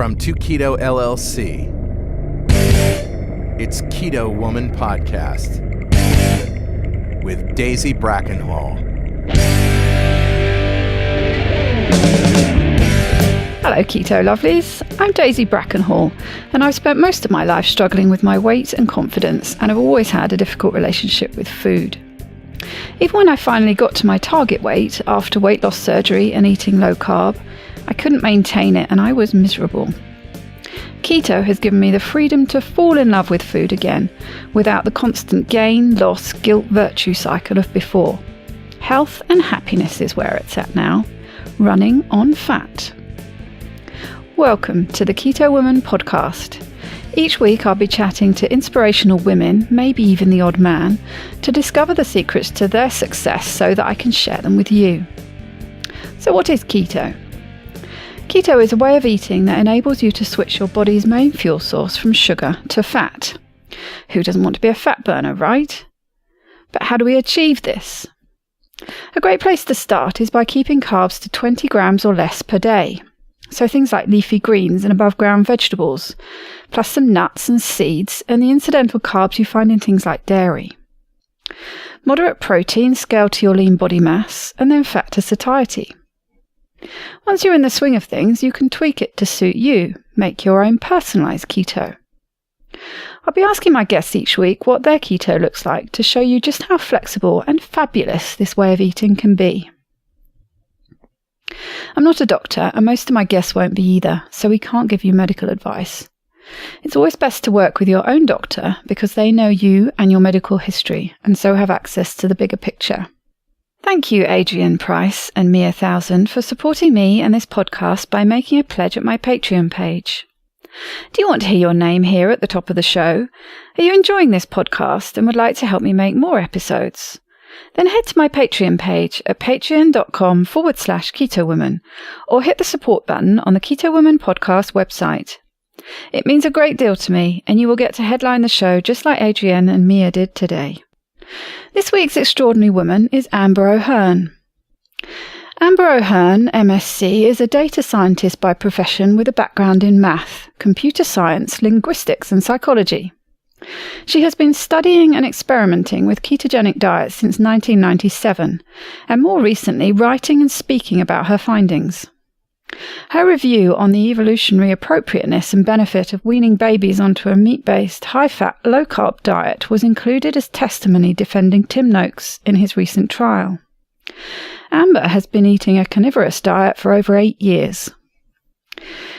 From 2 Keto LLC, it's Keto Woman Podcast with Daisy Brackenhall. Hello Keto Lovelies, I'm Daisy Brackenhall, and I've spent most of my life struggling with my weight and confidence, and I've always had a difficult relationship with food. Even when I finally got to my target weight after weight loss surgery and eating low carb, I couldn't maintain it and I was miserable. Keto has given me the freedom to fall in love with food again, without the constant gain, loss, guilt, virtue cycle of before. Health and happiness is where it's at now, running on fat. Welcome to the Keto Woman Podcast. Each week I'll be chatting to inspirational women, maybe even the odd man, to discover the secrets to their success so that I can share them with you. So what is keto? Keto is a way of eating that enables you to switch your body's main fuel source from sugar to fat. Who doesn't want to be a fat burner, right? But how do we achieve this? A great place to start is by keeping carbs to 20 grams or less per day. So things like leafy greens and above ground vegetables, plus some nuts and seeds and the incidental carbs you find in things like dairy. Moderate protein scaled to your lean body mass, and then fat to satiety. Once you're in the swing of things, you can tweak it to suit you, make your own personalised keto. I'll be asking my guests each week what their keto looks like to show you just how flexible and fabulous this way of eating can be. I'm not a doctor, and most of my guests won't be either, so we can't give you medical advice. It's always best to work with your own doctor because they know you and your medical history, and so have access to the bigger picture. Thank you, Adrienne Price and Mia Thousand, for supporting me and this podcast by making a pledge at my Patreon page. Do you want to hear your name here at the top of the show? Are you enjoying this podcast and would like to help me make more episodes? Then head to my Patreon page at patreon.com/KetoWoman or hit the support button on the Keto Woman Podcast website. It means a great deal to me, and you will get to headline the show just like Adrienne and Mia did today. This week's extraordinary woman is Amber O'Hearn. Amber O'Hearn, MSc, is a data scientist by profession with a background in math, computer science, linguistics and psychology. She has been studying and experimenting with ketogenic diets since 1997, and more recently writing and speaking about her findings. Her review on the evolutionary appropriateness and benefit of weaning babies onto a meat-based, high-fat, low-carb diet was included as testimony defending Tim Noakes in his recent trial. Amber has been eating a carnivorous diet for over 8 years.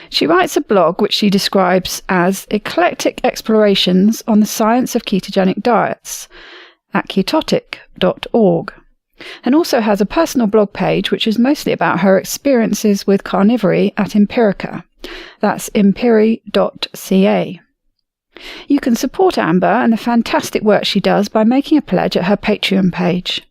She writes a blog which she describes as eclectic explorations on the science of ketogenic diets at ketotic.org. And also has a personal blog page which is mostly about her experiences with carnivory at Empirica. That's empiri.ca. You can support Amber and the fantastic work she does by making a pledge at her Patreon page.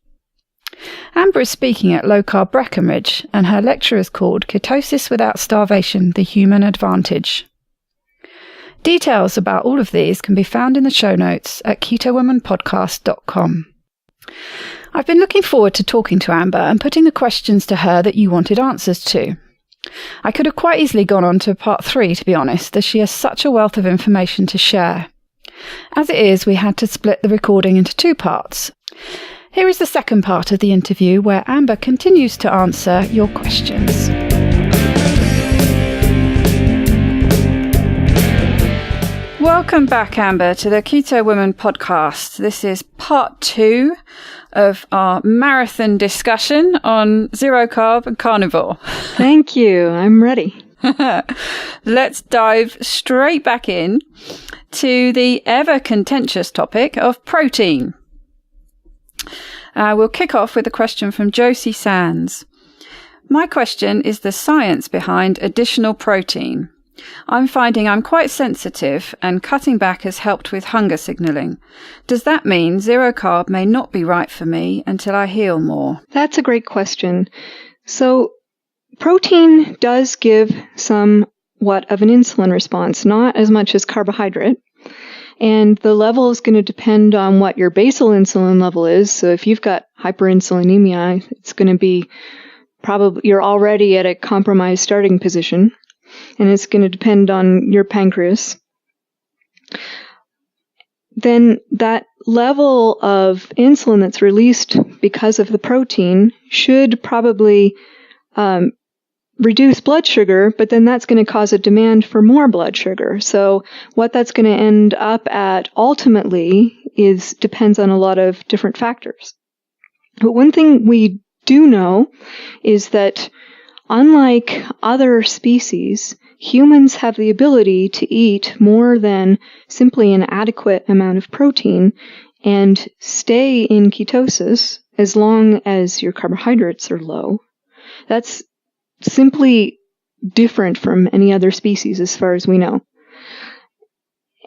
Amber is speaking at Low Carb Breckenridge, and her lecture is called Ketosis Without Starvation, The Human Advantage. Details about all of these can be found in the show notes at ketowomanpodcast.com. I've been looking forward to talking to Amber and putting the questions to her that you wanted answers to. I could have quite easily gone on to part 3, to be honest, as she has such a wealth of information to share. As it is, we had to split the recording into 2 parts. Here is the second part of the interview where Amber continues to answer your questions. Welcome back, Amber, to the Keto Woman Podcast. This is part 2 of our marathon discussion on zero carb and carnivore. Thank you. I'm ready. Let's dive straight back in to the ever contentious topic of protein. We'll kick off with a question from Josie Sands. My question is the science behind additional protein. I'm finding I'm quite sensitive and cutting back has helped with hunger signalling. Does that mean zero carb may not be right for me until I heal more? That's a great question. So protein does give somewhat of an insulin response, not as much as carbohydrate. And the level is going to depend on what your basal insulin level is. So if you've got hyperinsulinemia, it's going to be probably you're already at a compromised starting position. and it's going to depend on your pancreas, then that level of insulin that's released because of the protein should probably reduce blood sugar, but then that's going to cause a demand for more blood sugar. So what that's going to end up at ultimately depends on a lot of different factors. But one thing we do know is that unlike other species, humans have the ability to eat more than simply an adequate amount of protein and stay in ketosis as long as your carbohydrates are low. That's simply different from any other species as far as we know.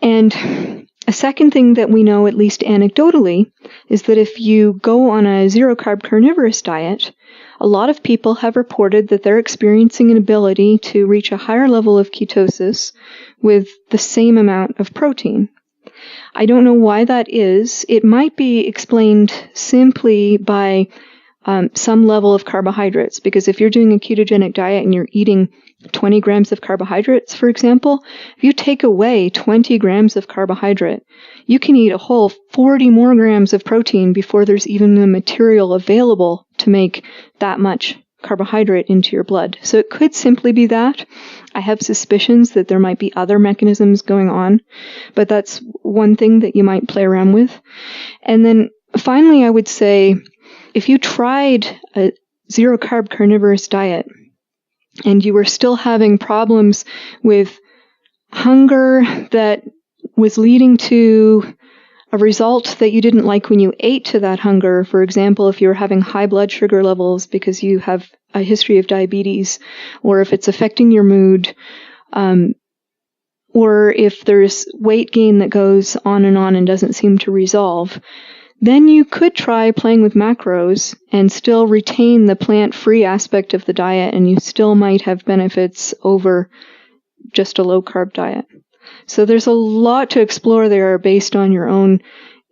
And a second thing that we know, at least anecdotally, is that if you go on a zero-carb carnivorous diet, a lot of people have reported that they're experiencing an ability to reach a higher level of ketosis with the same amount of protein. I don't know why that is. It might be explained simply by some level of carbohydrates, because if you're doing a ketogenic diet and you're eating 20 grams of carbohydrates, for example, if you take away 20 grams of carbohydrate, you can eat a whole 40 more grams of protein before there's even the material available to make that much carbohydrate into your blood. So it could simply be that. I have suspicions that there might be other mechanisms going on, but that's one thing that you might play around with. And then finally, I would say, if you tried a zero-carb carnivorous diet and you were still having problems with hunger that was leading to a result that you didn't like when you ate to that hunger, for example, if you were having high blood sugar levels because you have a history of diabetes, or if it's affecting your mood, or if there's weight gain that goes on and doesn't seem to resolve, then you could try playing with macros and still retain the plant-free aspect of the diet, and you still might have benefits over just a low-carb diet. So there's a lot to explore there based on your own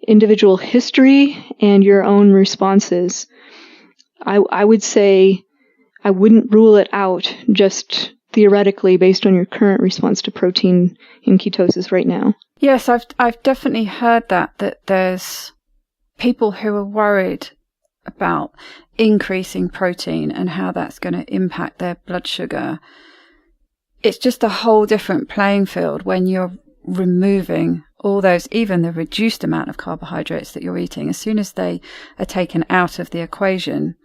individual history and your own responses. I would say I wouldn't rule it out just theoretically based on your current response to protein in ketosis right now. Yes, I've definitely heard that there's people who are worried about increasing protein and how that's going to impact their blood sugar. It's just a whole different playing field when you're removing all those, even the reduced amount of carbohydrates that you're eating. As soon as they are taken out of the equation,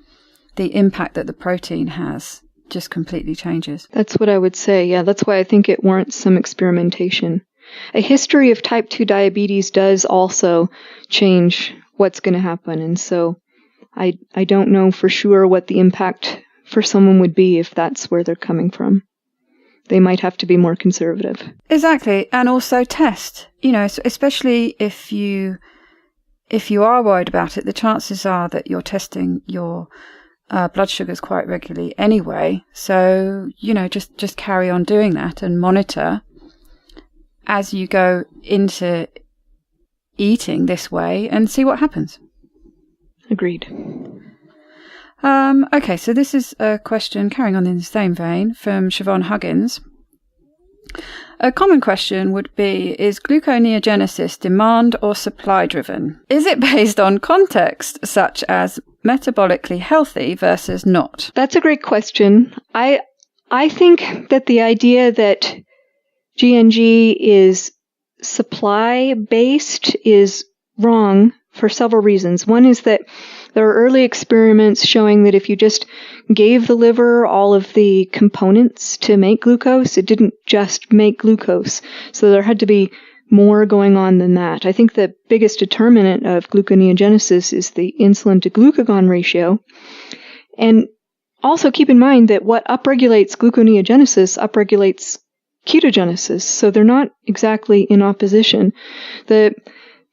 the impact that the protein has just completely changes. That's what I would say. Yeah, that's why I think it warrants some experimentation. A history of type 2 diabetes does also change what's going to happen. And so I don't know for sure what the impact for someone would be if that's where they're coming from. They might have to be more conservative. Exactly. And also test, especially if you are worried about it, the chances are that you're testing your blood sugars quite regularly anyway. So, just carry on doing that and monitor as you go into eating this way and see what happens. Agreed. Okay, so this is a question carrying on in the same vein from Siobhan Huggins. A common question would be, is gluconeogenesis demand or supply driven? Is it based on context, such as metabolically healthy versus not? That's a great question. I think that the idea that GNG is supply based is wrong for several reasons. One is that there are early experiments showing that if you just gave the liver all of the components to make glucose, it didn't just make glucose. So there had to be more going on than that. I think the biggest determinant of gluconeogenesis is the insulin to glucagon ratio. And also keep in mind that what upregulates gluconeogenesis upregulates ketogenesis. So they're not exactly in opposition. The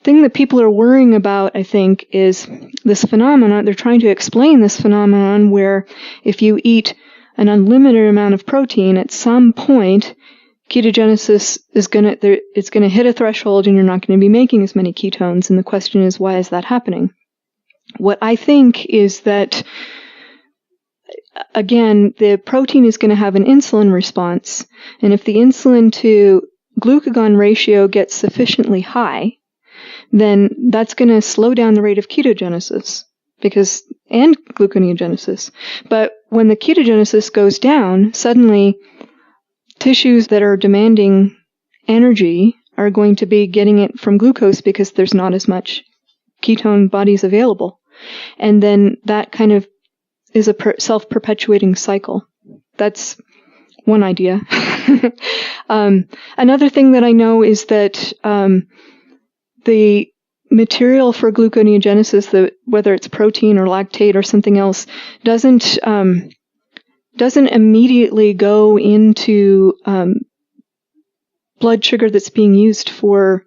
thing that people are worrying about, I think, is this phenomenon. They're trying to explain this phenomenon where if you eat an unlimited amount of protein, at some point, ketogenesis is going to hit a threshold and you're not going to be making as many ketones. And the question is, why is that happening? What I think is that again, the protein is going to have an insulin response. And if the insulin to glucagon ratio gets sufficiently high, then that's going to slow down the rate of ketogenesis and gluconeogenesis. But when the ketogenesis goes down, suddenly tissues that are demanding energy are going to be getting it from glucose because there's not as much ketone bodies available. And then that kind of is a self-perpetuating cycle. That's one idea. Another thing that I know is that the material for gluconeogenesis, whether it's protein or lactate or something else, doesn't immediately go into blood sugar that's being used for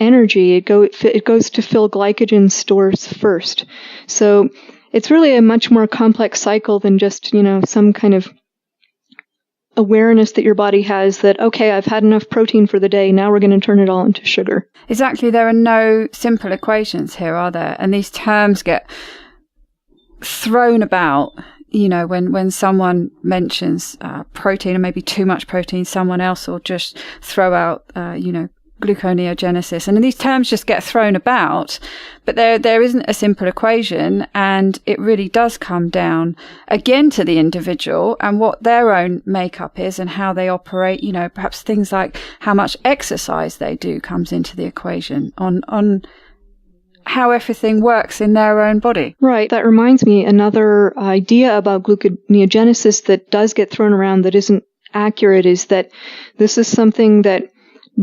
energy. It goes to fill glycogen stores first. So it's really a much more complex cycle than just, some kind of awareness that your body has that, okay, I've had enough protein for the day, now we're going to turn it all into sugar. Exactly. There are no simple equations here, are there? And these terms get thrown about, when someone mentions protein or maybe too much protein, someone else will just throw out, gluconeogenesis. And these terms just get thrown about, but there isn't a simple equation, and it really does come down again to the individual and what their own makeup is and how they operate. Perhaps things like how much exercise they do comes into the equation on how everything works in their own body. Right. That reminds me, another idea about gluconeogenesis that does get thrown around that isn't accurate is that this is something that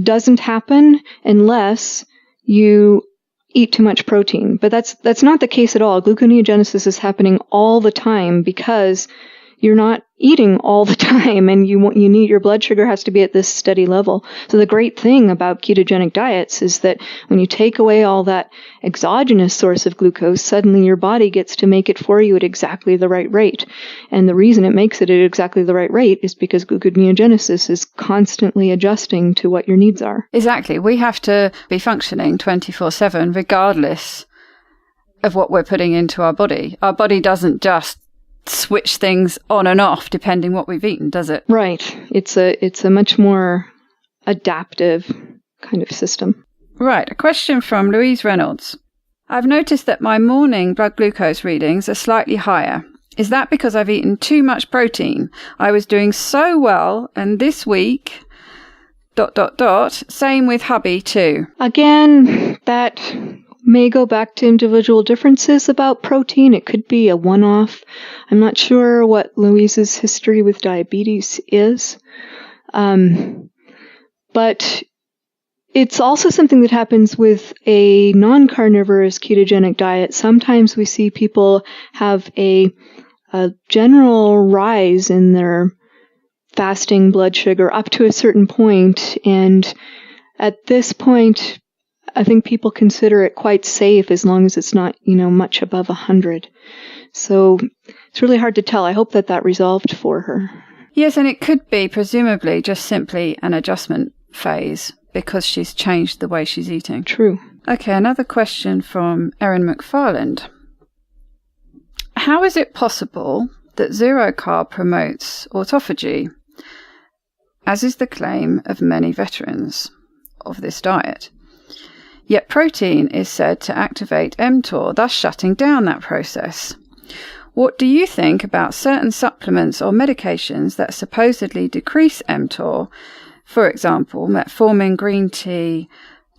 doesn't happen unless you eat too much protein. But that's not the case at all. Gluconeogenesis is happening all the time because you're not eating all the time, and your blood sugar has to be at this steady level. So the great thing about ketogenic diets is that when you take away all that exogenous source of glucose, suddenly your body gets to make it for you at exactly the right rate. And the reason it makes it at exactly the right rate is because gluconeogenesis is constantly adjusting to what your needs are. Exactly. We have to be functioning 24/7 regardless of what we're putting into our body. Our body doesn't just switch things on and off depending what we've eaten, does it? Right. It's a much more adaptive kind of system. Right. A question from Louise Reynolds. I've noticed that my morning blood glucose readings are slightly higher. Is that because I've eaten too much protein? I was doing so well, and this week... ... Same with hubby too. Again, that may go back to individual differences about protein. It could be a one-off. I'm not sure what Louise's history with diabetes is. But it's also something that happens with a non-carnivorous ketogenic diet. Sometimes we see people have a general rise in their fasting blood sugar up to a certain point, and at this point, I think people consider it quite safe as long as it's not, much above 100. So it's really hard to tell. I hope that resolved for her. Yes, and it could be presumably just simply an adjustment phase because she's changed the way she's eating. True. Okay, another question from Erin McFarland. How is it possible that zero carb promotes autophagy, as is the claim of many veterans of this diet? Yet protein is said to activate mTOR, thus shutting down that process. What do you think about certain supplements or medications that supposedly decrease mTOR? For example, metformin, green tea,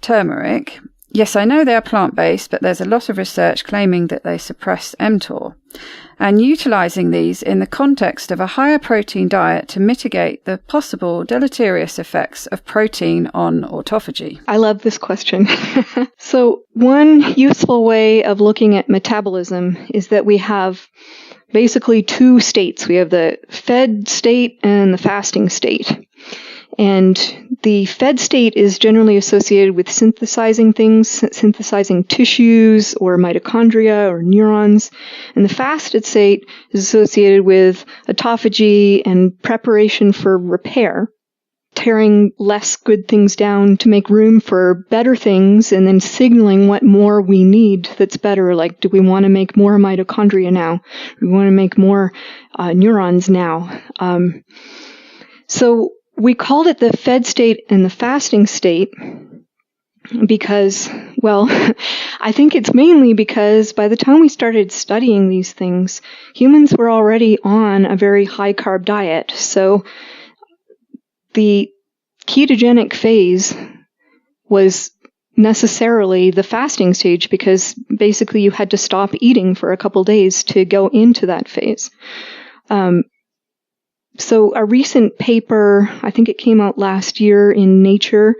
turmeric. Yes, I know they are plant-based, but there's a lot of research claiming that they suppress mTOR. And utilising these in the context of a higher protein diet to mitigate the possible deleterious effects of protein on autophagy. I love this question. So one useful way of looking at metabolism is that we have basically two states. We have the fed state and the fasting state. And the fed state is generally associated with synthesizing things, synthesizing tissues or mitochondria or neurons. And the fasted state is associated with autophagy and preparation for repair. tearing less good things down to make room for better things and then signaling what more we need that's better. Like, do we want to make more mitochondria now? Do we want to make more neurons now? So we called it the fed state and the fasting state because, well, I think it's mainly because by the time we started studying these things, humans were already on a very high carb diet. So the ketogenic phase was necessarily the fasting stage because basically you had to stop eating for a couple days to go into that phase. So a recent paper, I think it came out last year in Nature,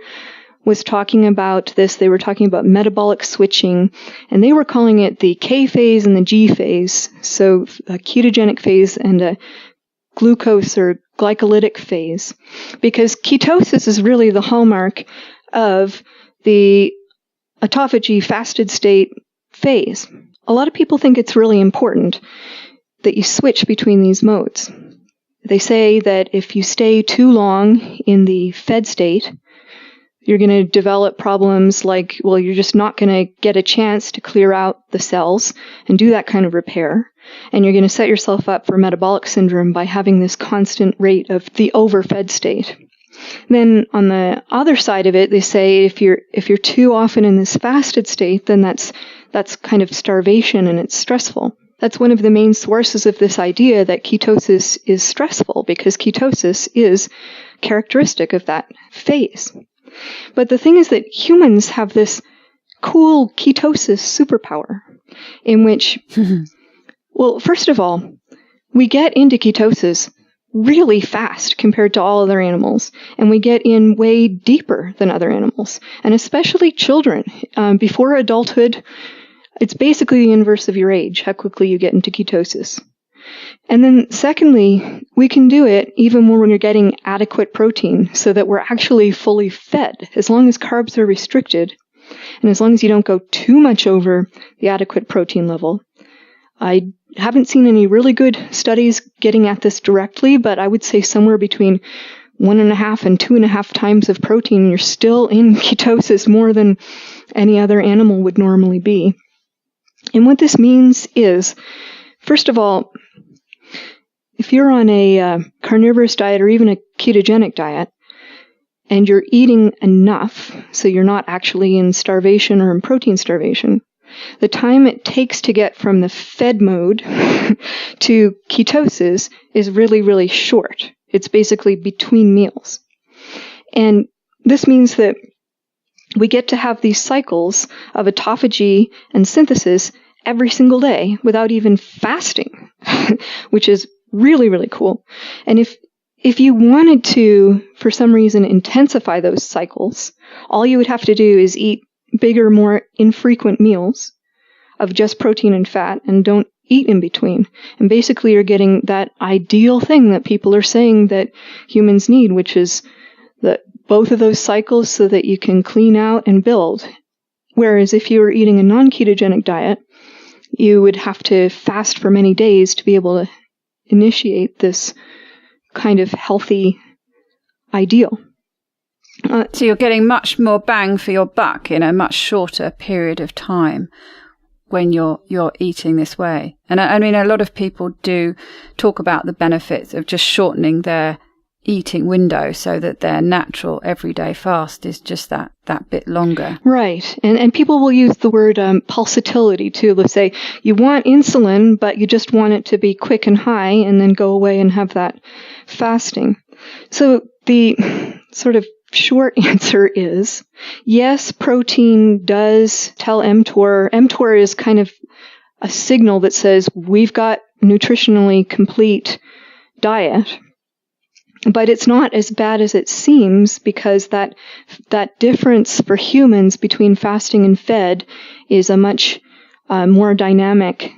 was talking about this. They were talking about metabolic switching, and they were calling it the K phase and the G phase. So a ketogenic phase and a glucose or glycolytic phase, because ketosis is really the hallmark of the autophagy fasted state phase. A lot of people think it's really important that you switch between these modes. They say that if you stay too long in the fed state, you're going to develop problems like, well, you're just not going to get a chance to clear out the cells and do that kind of repair. And you're going to set yourself up for metabolic syndrome by having this constant rate of the overfed state. Then on the other side of it, they say if you're too often in this fasted state, then that's kind of starvation and it's stressful. That's one of the main sources of this idea that ketosis is stressful, because ketosis is characteristic of that phase. But the thing is that humans have this cool ketosis superpower in which, well, first of all, we get into ketosis really fast compared to all other animals, and we get in way deeper than other animals, and especially children. Before adulthood, it's basically the inverse of your age, how quickly you get into ketosis. And then secondly, we can do it even when we're getting adequate protein so that we're actually fully fed, as long as carbs are restricted and as long as you don't go too much over the adequate protein level. I haven't seen any really good studies getting at this directly, but I would say somewhere between 1.5 and 2.5 times of protein, you're still in ketosis more than any other animal would normally be. And what this means is, first of all, if you're on a carnivorous diet or even a ketogenic diet, and you're eating enough, so you're not actually in starvation or in protein starvation, the time it takes to get from the fed mode to ketosis is really, really short. It's basically between meals. And this means that we get to have these cycles of autophagy and synthesis every single day without even fasting, which is really, really cool. And if you wanted to, for some reason, intensify those cycles, all you would have to do is eat bigger, more infrequent meals of just protein and fat and don't eat in between. And basically you're getting that ideal thing that people are saying that humans need, which is both of those cycles so that you can clean out and build. Whereas if you were eating a non-ketogenic diet, you would have to fast for many days to be able to initiate this kind of healthy ideal. So you're getting much more bang for your buck in a much shorter period of time when you're eating this way. And I mean, a lot of people do talk about the benefits of just shortening their eating window so that their natural everyday fast is just that bit longer. Right. And people will use the word pulsatility too. They'll say you want insulin, but you just want it to be quick and high and then go away and have that fasting. So the sort of short answer is yes, protein does tell mTOR. mTOR is kind of a signal that says we've got nutritionally complete diet. But it's not as bad as it seems, because that difference for humans between fasting and fed is a much more dynamic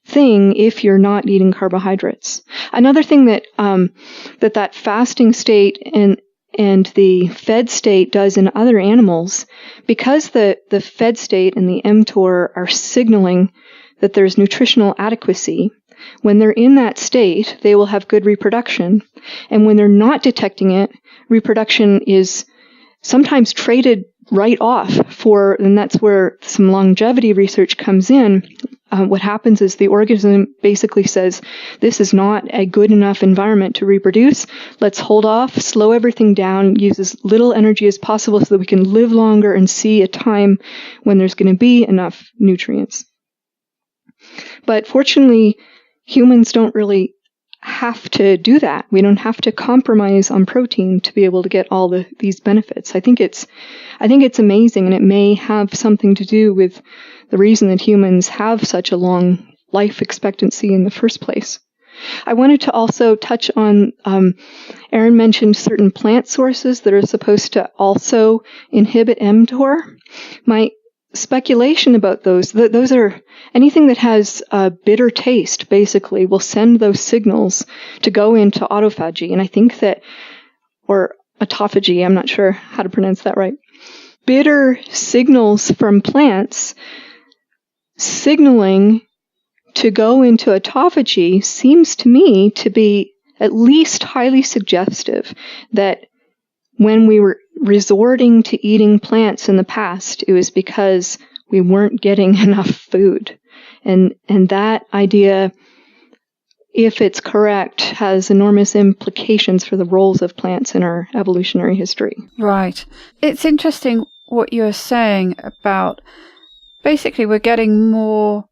thing if you're not eating carbohydrates. Another thing that that fasting state and the fed state does in other animals, because the fed state and the mTOR are signaling that there's nutritional adequacy. When they're in that state, they will have good reproduction. And when they're not detecting it, reproduction is sometimes traded right off and that's where some longevity research comes in. What happens is the organism basically says, this is not a good enough environment to reproduce. Let's hold off, slow everything down, use as little energy as possible so that we can live longer and see a time when there's going to be enough nutrients. But fortunately, humans don't really have to do that. We don't have to compromise on protein to be able to get all these benefits. I think it's amazing, and it may have something to do with the reason that humans have such a long life expectancy in the first place. I wanted to also touch on, Erin mentioned certain plant sources that are supposed to also inhibit mTOR. My speculation about those are anything that has a bitter taste, basically, will send those signals to go into autophagy. And I think that, or autophagy, I'm not sure how to pronounce that right. Bitter signals from plants signaling to go into autophagy seems to me to be at least highly suggestive that when we were resorting to eating plants in the past, it was because we weren't getting enough food. And that idea, if it's correct, has enormous implications for the roles of plants in our evolutionary history. Right. It's interesting what you're saying about basically we're getting more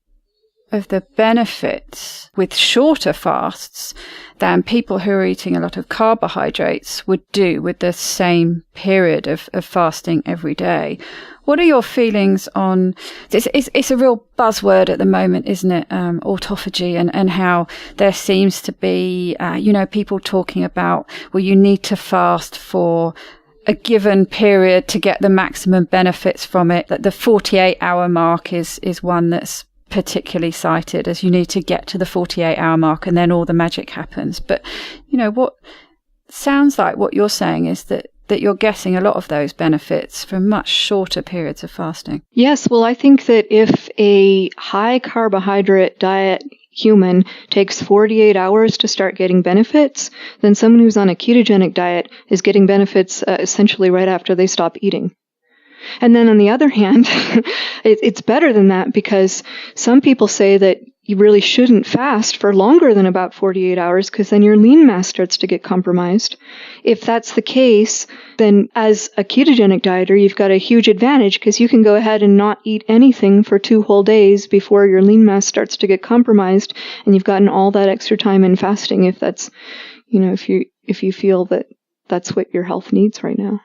of the benefits with shorter fasts than people who are eating a lot of carbohydrates would do with the same period of fasting every day. What are your feelings on this? It's a real buzzword at the moment, isn't it? Autophagy and how there seems to be, people talking about, well, you need to fast for a given period to get the maximum benefits from it. That the 48-hour mark is one that's particularly cited as you need to get to the 48-hour mark and then all the magic happens. But, what sounds like what you're saying is that you're getting a lot of those benefits from much shorter periods of fasting. Yes, well, I think that if a high carbohydrate diet human takes 48 hours to start getting benefits, then someone who's on a ketogenic diet is getting benefits essentially right after they stop eating. And then on the other hand, it's better than that because some people say that you really shouldn't fast for longer than about 48 hours because then your lean mass starts to get compromised. If that's the case, then as a ketogenic dieter, you've got a huge advantage because you can go ahead and not eat anything for 2 whole days before your lean mass starts to get compromised, and you've gotten all that extra time in fasting if that's, if you feel that that's what your health needs right now.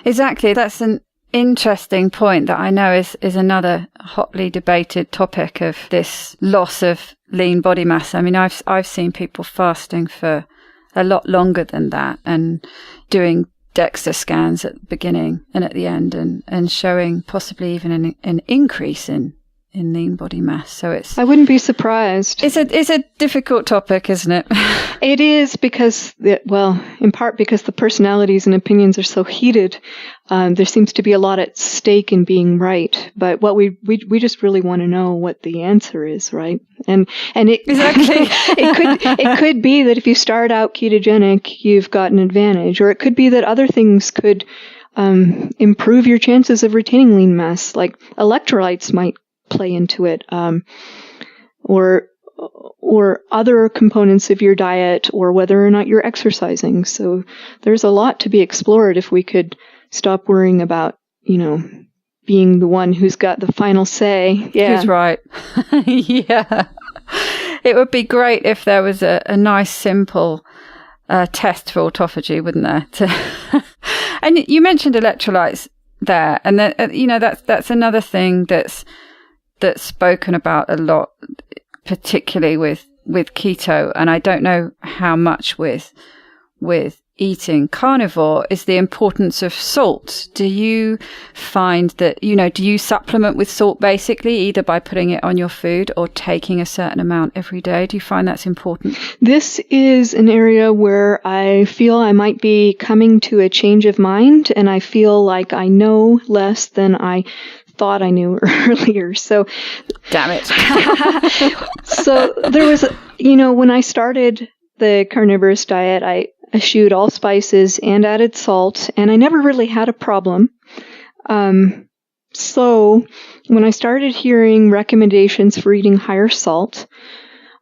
Exactly. That's an interesting point that I know is another hotly debated topic of this loss of lean body mass. I mean, I've seen people fasting for a lot longer than that and doing DEXA scans at the beginning and at the end and showing possibly even an increase in lean body mass. So I wouldn't be surprised. It's a difficult topic, isn't it? It is because, in part because the personalities and opinions are so heated. There seems to be a lot at stake in being right. But what we just really want to know what the answer is, right? And it exactly it could be that if you start out ketogenic, you've got an advantage, or it could be that other things could improve your chances of retaining lean mass, like electrolytes might play into it, or other components of your diet, or whether or not you're exercising. So there's a lot to be explored if we could stop worrying about, being the one who's got the final say. Yeah. Who's right. Yeah. It would be great if there was a nice, simple test for autophagy, wouldn't there? And you mentioned electrolytes there, and that's another thing that's spoken about a lot, particularly with keto, and I don't know how much with eating carnivore, is the importance of salt. Do you find that, do you supplement with salt basically, either by putting it on your food or taking a certain amount every day? Do you find that's important? This is an area where I feel I might be coming to a change of mind, and I feel like I know less than I thought I knew earlier. So, damn it. So there was, when I started the carnivorous diet, I eschewed all spices and added salt, and I never really had a problem. So when I started hearing recommendations for eating higher salt,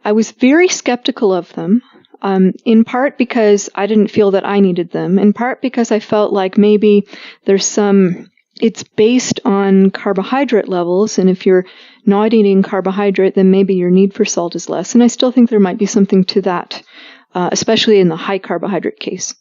I was very skeptical of them, in part because I didn't feel that I needed them, in part because I felt like maybe it's based on carbohydrate levels, and if you're not eating carbohydrate, then maybe your need for salt is less. And I still think there might be something to that, especially in the high carbohydrate case.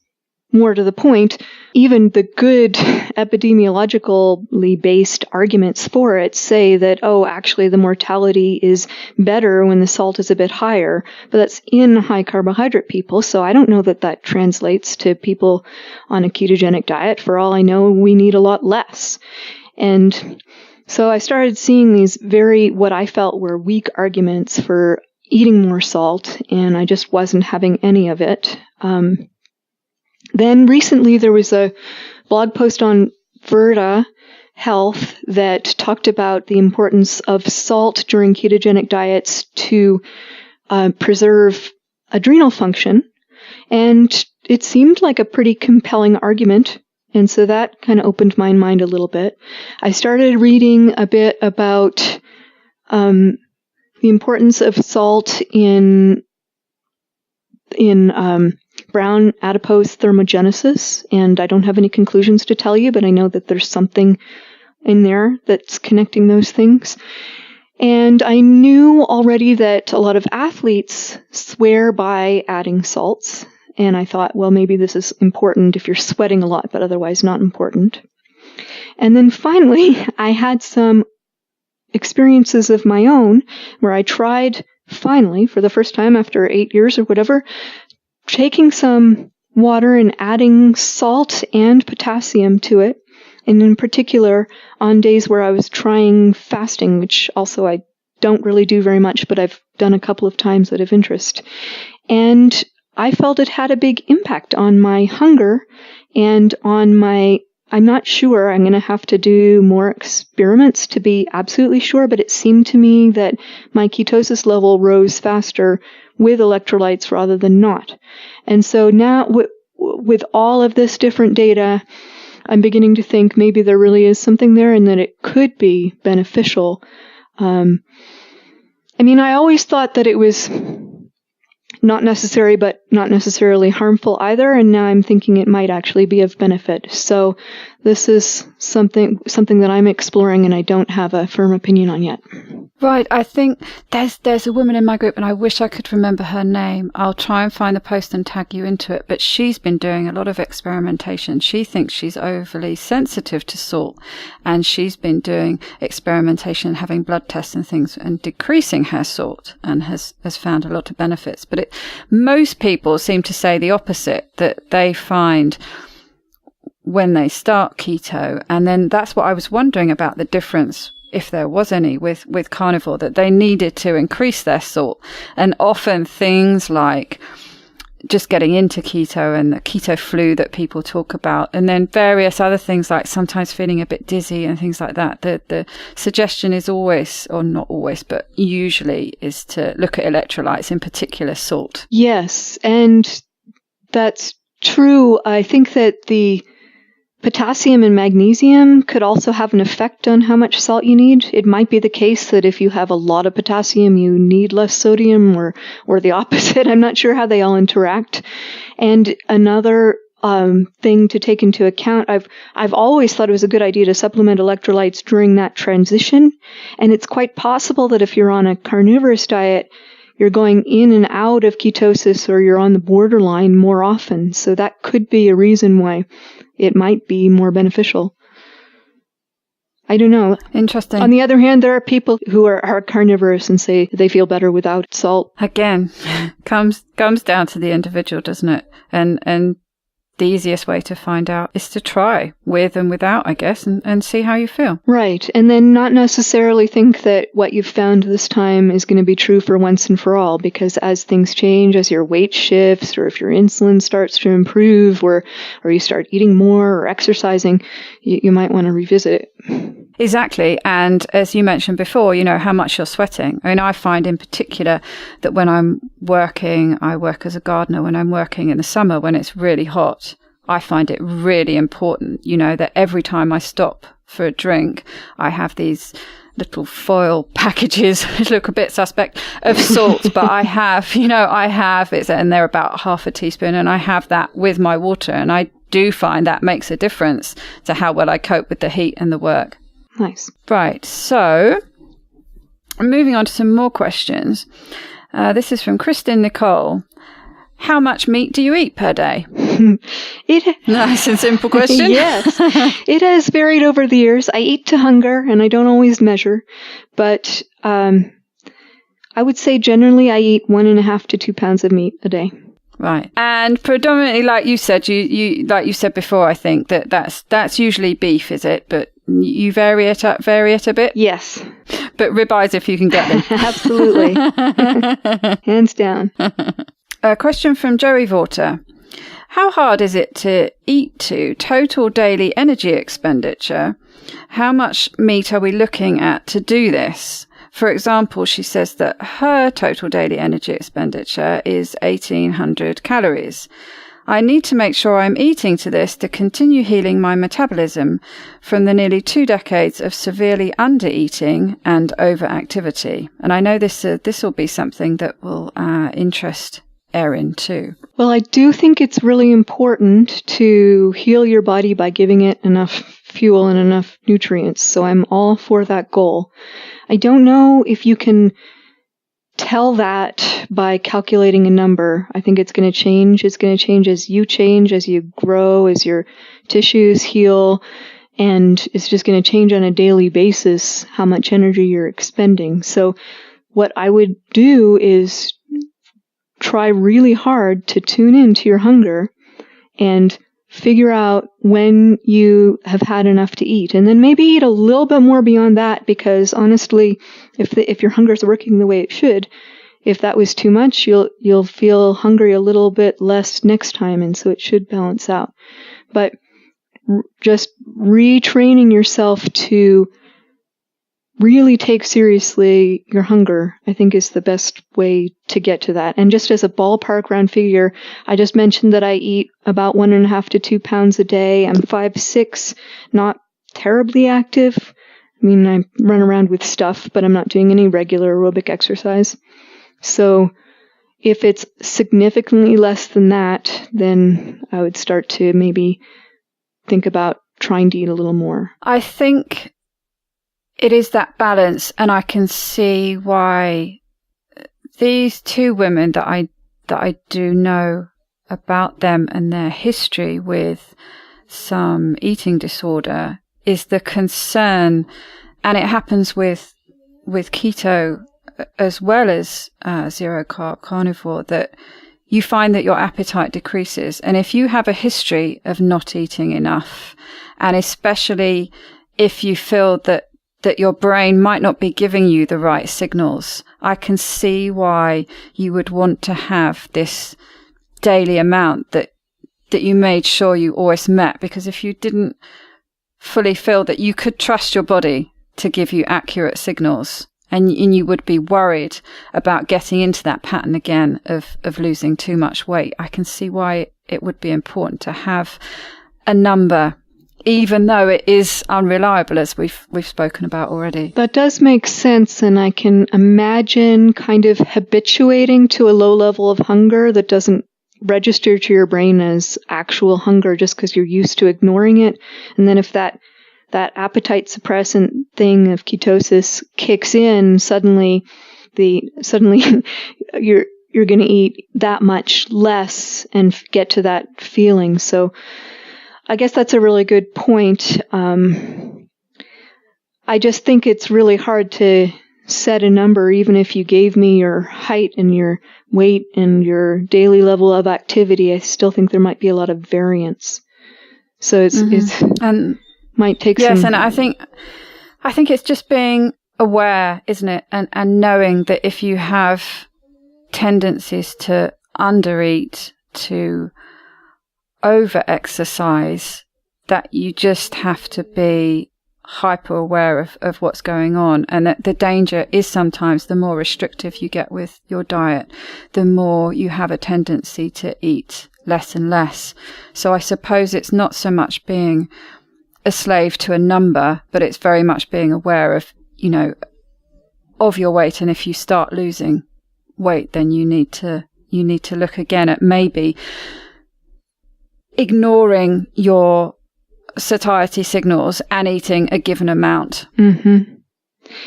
More to the point, even the good epidemiologically based arguments for it say that, actually the mortality is better when the salt is a bit higher, but that's in high carbohydrate people, so I don't know that that translates to people on a ketogenic diet. For all I know, we need a lot less. And so I started seeing these what I felt were weak arguments for eating more salt, and I just wasn't having any of it. Then recently there was a blog post on Virta Health that talked about the importance of salt during ketogenic diets to preserve adrenal function. And it seemed like a pretty compelling argument. And so that kind of opened my mind a little bit. I started reading a bit about the importance of salt in brown adipose thermogenesis, and I don't have any conclusions to tell you, but I know that there's something in there that's connecting those things. And I knew already that a lot of athletes swear by adding salts, and I thought, well, maybe this is important if you're sweating a lot, but otherwise not important. And then finally, I had some experiences of my own where I tried, finally, for the first time after 8 years or whatever, taking some water and adding salt and potassium to it, and in particular on days where I was trying fasting, which also I don't really do very much, but I've done a couple of times out of interest. And I felt it had a big impact on my hunger and on I'm not sure, I'm going to have to do more experiments to be absolutely sure, but it seemed to me that my ketosis level rose faster with electrolytes rather than not. And so now with all of this different data, I'm beginning to think maybe there really is something there and that it could be beneficial. I always thought that it was not necessary, but not necessarily harmful either, and now I'm thinking it might actually be of benefit. So this is something that I'm exploring and I don't have a firm opinion on yet. Right, I think there's a woman in my group, and I wish I could remember her name. I'll try and find the post and tag you into it, but she's been doing a lot of experimentation. She thinks she's overly sensitive to salt, and she's been doing experimentation and having blood tests and things and decreasing her salt, and has found a lot of benefits. But most people seem to say the opposite, that they find when they start keto, and then that's what I was wondering about, the difference, if there was any, with carnivore, that they needed to increase their salt. And often things like just getting into keto and the keto flu that people talk about, and then various other things like sometimes feeling a bit dizzy and things like that. The suggestion is always, or not always, but usually is to look at electrolytes, in particular salt. Yes, and that's true. I think that the potassium and magnesium could also have an effect on how much salt you need. It might be the case that if you have a lot of potassium, you need less sodium, or the opposite. I'm not sure how they all interact. And another thing to take into account, I've always thought it was a good idea to supplement electrolytes during that transition. And it's quite possible that if you're on a carnivorous diet, you're going in and out of ketosis, or you're on the borderline more often. So that could be a reason why it might be more beneficial. I don't know. Interesting. On the other hand, there are people who are carnivorous and say they feel better without salt. Again, comes down to the individual, doesn't it? And the easiest way to find out is to try with and without, I guess, and see how you feel. Right. And then not necessarily think that what you've found this time is going to be true for once and for all, because as things change, as your weight shifts, or if your insulin starts to improve, or you start eating more or exercising, you might want to revisit it. Exactly. And as you mentioned before, how much you're sweating. I mean, I find in particular that when I'm working, I work as a gardener, when I'm working in the summer, when it's really hot, I find it really important, that every time I stop for a drink, I have these little foil packages, which look a bit suspect, of salt, but I have it, and they're about half a teaspoon, and I have that with my water, and I do find that makes a difference to how well I cope with the heat and the work. Nice. Right, so moving on to some more questions. This is from Kristen Nicole. How much meat do you eat per day? Nice and simple question. Yes. It has varied over the years. I eat to hunger, and I don't always measure. But I would say generally I eat 1.5 to 2 pounds of meat a day. Right. And predominantly, like you said, you like you said before, I think that's usually beef, is it? But you vary it a bit? Yes. But ribeyes if you can get them. Absolutely. Hands down. A question from Joey Vorter. How hard is it to eat to total daily energy expenditure? How much meat are we looking at to do this? For example, she says that her total daily energy expenditure is 1,800 calories. I need to make sure I'm eating to this to continue healing my metabolism from the nearly 2 decades of severely under-eating and overactivity. And I know this will be something that will interest Erin too. Well, I do think it's really important to heal your body by giving it enough fuel and enough nutrients. So I'm all for that goal. I don't know if you can tell that by calculating a number. I think it's going to change. It's going to change, as you grow, as your tissues heal, and it's just going to change on a daily basis how much energy you're expending. So what I would do is try really hard to tune into your hunger and figure out when you have had enough to eat. And then maybe eat a little bit more beyond that, because honestly, if your hunger is working the way it should, if that was too much, you'll feel hungry a little bit less next time, and so it should balance out. But just retraining yourself to really take seriously your hunger, I think, is the best way to get to that. And just as a ballpark round figure, I just mentioned that I eat about 1.5 to 2 pounds a day. I'm 5'6", not terribly active. I mean, I run around with stuff, but I'm not doing any regular aerobic exercise. So if it's significantly less than that, then I would start to maybe think about trying to eat a little more. I think it is that balance, and I can see why these two women that I do know about them and their history with some eating disorder is the concern, and it happens with keto as well as zero carb carnivore, that you find that your appetite decreases. And if you have a history of not eating enough, and especially if you feel that your brain might not be giving you the right signals, I can see why you would want to have this daily amount that you made sure you always met. Because if you didn't fully feel that you could trust your body to give you accurate signals, and you would be worried about getting into that pattern again of losing too much weight, I can see why it would be important to have a number, even though it is unreliable, as we've spoken about already. That does make sense, and I can imagine kind of habituating to a low level of hunger that doesn't register to your brain as actual hunger just because you're used to ignoring it. And then if that appetite suppressant thing of ketosis kicks in, suddenly you're going to eat that much less and get to that feeling. So I guess that's a really good point. I just think it's really hard to set a number, even if you gave me your height and your weight and your daily level of activity. I still think there might be a lot of variance. So it's might take some. Yes, and I think it's just being aware, isn't it? And knowing that if you have tendencies to undereat, to over-exercise, that you just have to be hyper aware of what's going on. And that the danger is sometimes the more restrictive you get with your diet, the more you have a tendency to eat less and less. So I suppose it's not so much being a slave to a number, but it's very much being aware of, of your weight. And if you start losing weight, then you need to look again at maybe ignoring your satiety signals and eating a given amount. Mm-hmm.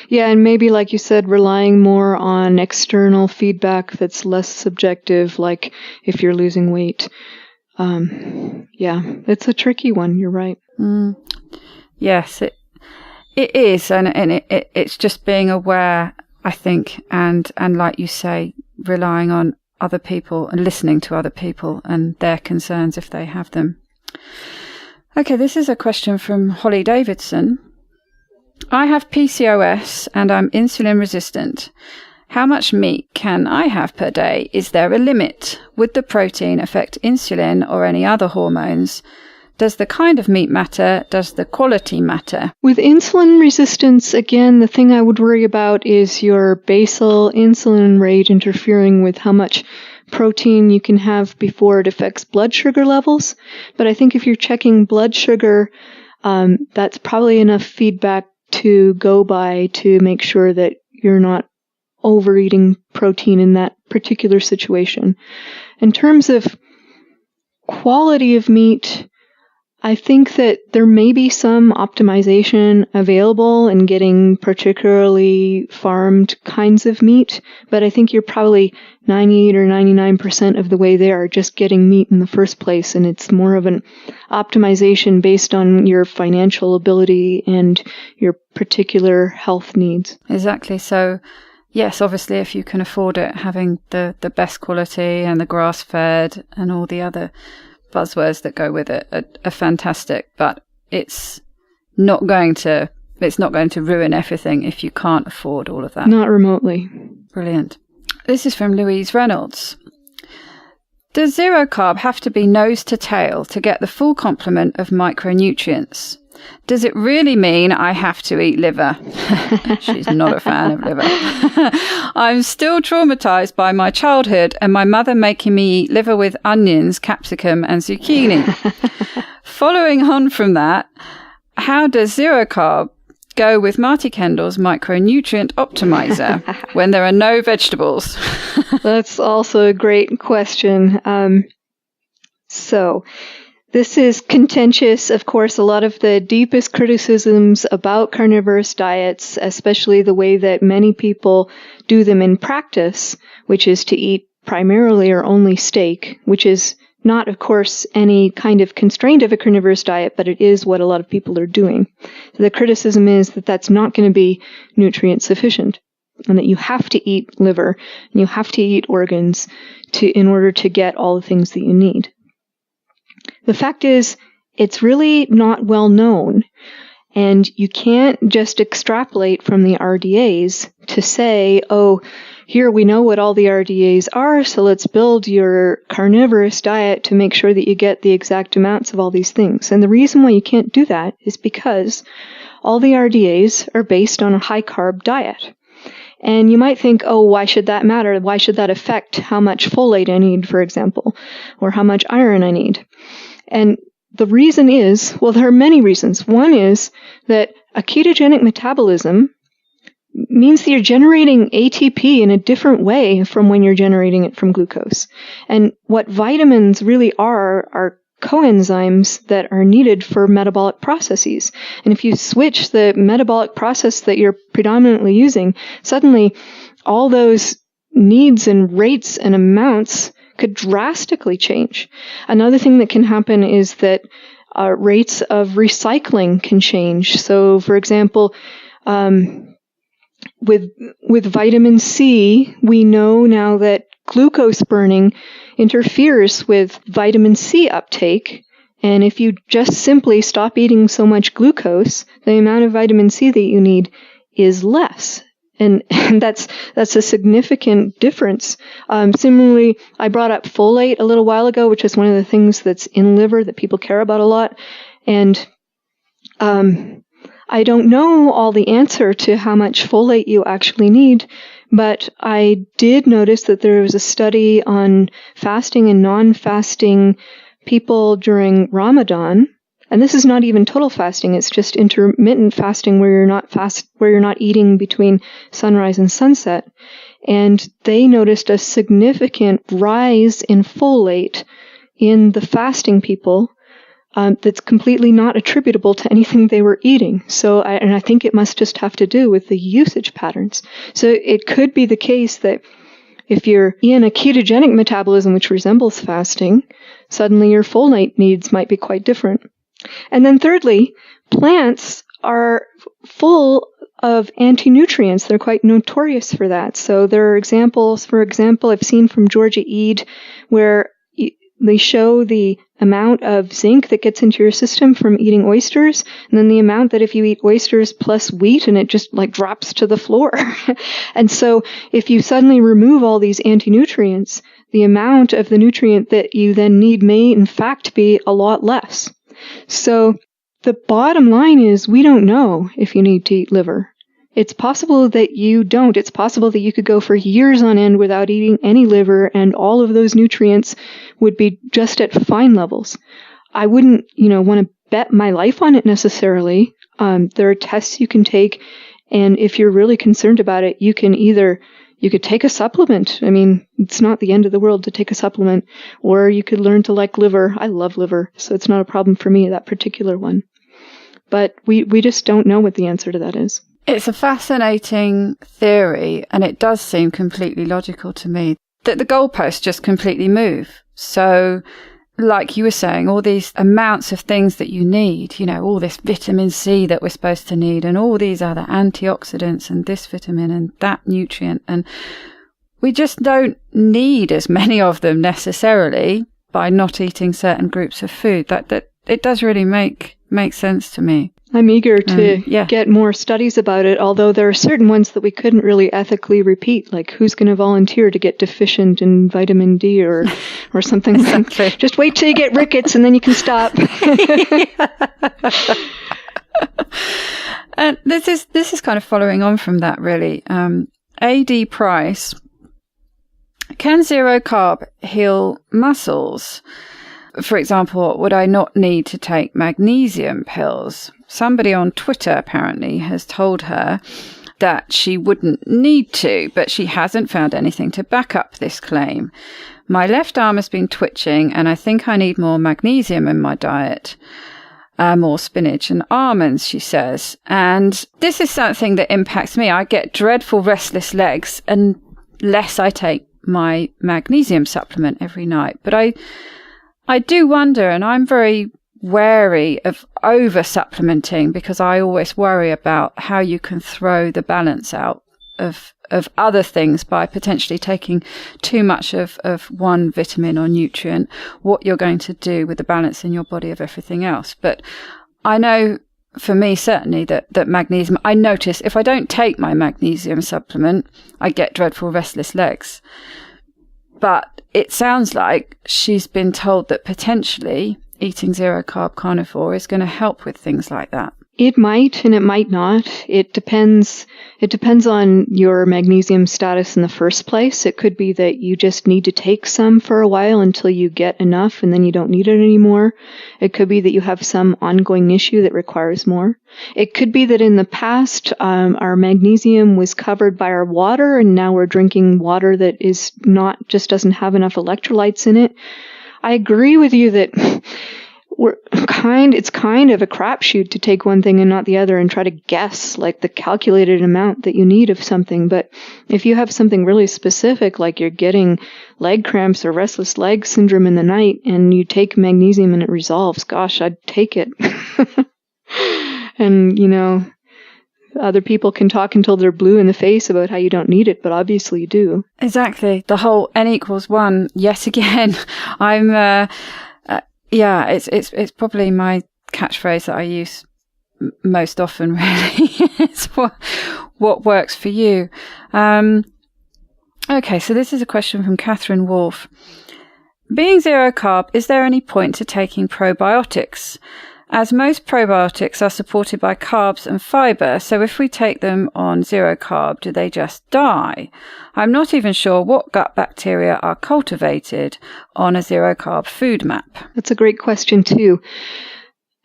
Yeah, and maybe, like you said, relying more on external feedback that's less subjective, like if you're losing weight. Yeah, it's a tricky one. You're right. Yes, it is, and it's just being aware, I think, and like you say, relying on other people and listening to other people and their concerns if they have them. Okay, this is a question from Holly Davidson. I have PCOS and I'm insulin resistant. How much meat can I have per day? Is there a limit? Would the protein affect insulin or any other hormones? Does the kind of meat matter? Does the quality matter? With insulin resistance, again, the thing I would worry about is your basal insulin rate interfering with how much protein you can have before it affects blood sugar levels. But I think if you're checking blood sugar, that's probably enough feedback to go by to make sure that you're not overeating protein in that particular situation. In terms of quality of meat, I think that there may be some optimization available in getting particularly farmed kinds of meat, but I think you're probably 98 or 99% of the way there just getting meat in the first place, and it's more of an optimization based on your financial ability and your particular health needs. Exactly. So, yes, obviously, if you can afford it, having the best quality and the grass-fed and all the other buzzwords that go with it are fantastic, but it's not going to ruin everything if you can't afford all of that. Not remotely. Brilliant. This is from Louise Reynolds. Does zero carb have to be nose to tail to get the full complement of micronutrients? Does it really mean I have to eat liver? She's not a fan of liver. I'm still traumatized by my childhood and my mother making me eat liver with onions, capsicum and zucchini. Following on from that, how does zero carb go with Marty Kendall's micronutrient optimizer when there are no vegetables? That's also a great question. So this is contentious. Of course, a lot of the deepest criticisms about carnivorous diets, especially the way that many people do them in practice, which is to eat primarily or only steak, which is not, of course, any kind of constraint of a carnivorous diet, but it is what a lot of people are doing. So the criticism is that that's not going to be nutrient sufficient, and that you have to eat liver and you have to eat organs in order to get all the things that you need. The fact is, it's really not well known, and you can't just extrapolate from the RDAs to say, oh, here we know what all the RDAs are, so let's build your carnivorous diet to make sure that you get the exact amounts of all these things. And the reason why you can't do that is because all the RDAs are based on a high-carb diet. And you might think, oh, why should that matter? Why should that affect how much folate I need, for example, or how much iron I need? And the reason is, well, there are many reasons. One is that a ketogenic metabolism means that you're generating ATP in a different way from when you're generating it from glucose. And what vitamins really are coenzymes that are needed for metabolic processes. And if you switch the metabolic process that you're predominantly using, suddenly all those needs and rates and amounts could drastically change. Another thing that can happen is that rates of recycling can change. So, for example, with vitamin C, we know now that glucose burning interferes with vitamin C uptake. And if you just simply stop eating so much glucose, the amount of vitamin C that you need is less. And that's a significant difference. Similarly, I brought up folate a little while ago, which is one of the things that's in liver that people care about a lot. And I don't know all the answer to how much folate you actually need, but I did notice that there was a study on fasting and non-fasting people during Ramadan. And this is not even total fasting, it's just intermittent fasting where you're not eating between sunrise and sunset. And they noticed a significant rise in folate in the fasting people that's completely not attributable to anything they were eating. So, I think it must just have to do with the usage patterns. So it could be the case that if you're in a ketogenic metabolism which resembles fasting, suddenly your folate needs might be quite different. And then thirdly, plants are full of anti-nutrients. They're quite notorious for that. So there are examples, for example, I've seen from Georgia Ede, where they show the amount of zinc that gets into your system from eating oysters, and then the amount that if you eat oysters plus wheat, and it just like drops to the floor. And so if you suddenly remove all these anti-nutrients, the amount of the nutrient that you then need may in fact be a lot less. So the bottom line is we don't know if you need to eat liver. It's possible that you don't. It's possible that you could go for years on end without eating any liver and all of those nutrients would be just at fine levels. I wouldn't, want to bet my life on it necessarily. There are tests you can take, and if you're really concerned about it, you could take a supplement. I mean, it's not the end of the world to take a supplement, or you could learn to like liver. I love liver, so it's not a problem for me, that particular one. But we just don't know what the answer to that is. It's a fascinating theory, and it does seem completely logical to me that the goalposts just completely move. So, like you were saying, all these amounts of things that you need, all this vitamin C that we're supposed to need, and all these other antioxidants, and this vitamin and that nutrient, and we just don't need as many of them necessarily by not eating certain groups of food. That it does really make sense to me. I'm eager to get more studies about it, although there are certain ones that we couldn't really ethically repeat, like who's going to volunteer to get deficient in vitamin D or something. Exactly. Just wait till you get rickets and then you can stop. And this is kind of following on from that, really. A.D. Price, can zero carb heal muscles? For example, would I not need to take magnesium pills? Somebody on Twitter apparently has told her that she wouldn't need to, but she hasn't found anything to back up this claim. My left arm has been twitching, and I think I need more magnesium in my diet. More spinach and almonds, she says. And this is something that impacts me. I get dreadful restless legs unless I take my magnesium supplement every night. But I do wonder, and I'm very wary of over supplementing because I always worry about how you can throw the balance out of other things by potentially taking too much of one vitamin or nutrient, what you're going to do with the balance in your body of everything else. But I know for me, certainly, that magnesium, I notice if I don't take my magnesium supplement, I get dreadful restless legs. But it sounds like she's been told that potentially eating zero-carb carnivore is going to help with things like that. It might and it might not. It depends on your magnesium status in the first place. It could be that you just need to take some for a while until you get enough and then you don't need it anymore. It could be that you have some ongoing issue that requires more. It could be that in the past, our magnesium was covered by our water and now we're drinking water that is just doesn't have enough electrolytes in it. I agree with you that it's kind of a crapshoot to take one thing and not the other and try to guess like the calculated amount that you need of something. But if you have something really specific, like you're getting leg cramps or restless leg syndrome in the night and you take magnesium and it resolves, gosh, I'd take it. And, other people can talk until they're blue in the face about how you don't need it, but obviously you do. Exactly. The whole N=1 yet again. I'm, it's probably my catchphrase that I use most often, really. It's what works for you. Okay, so this is a question from Catherine Wolf. Being zero carb, is there any point to taking probiotics? as most probiotics are supported by carbs and fiber, so if we take them on zero carb, do they just die? I'm not even sure what gut bacteria are cultivated on a zero carb food map. That's a great question too.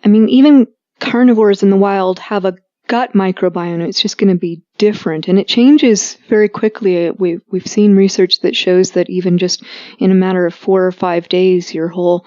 I mean, even carnivores in the wild have a gut microbiome. It's just going to be different, and it changes very quickly. We've seen research that shows that even just in a matter of 4 or 5 days, your whole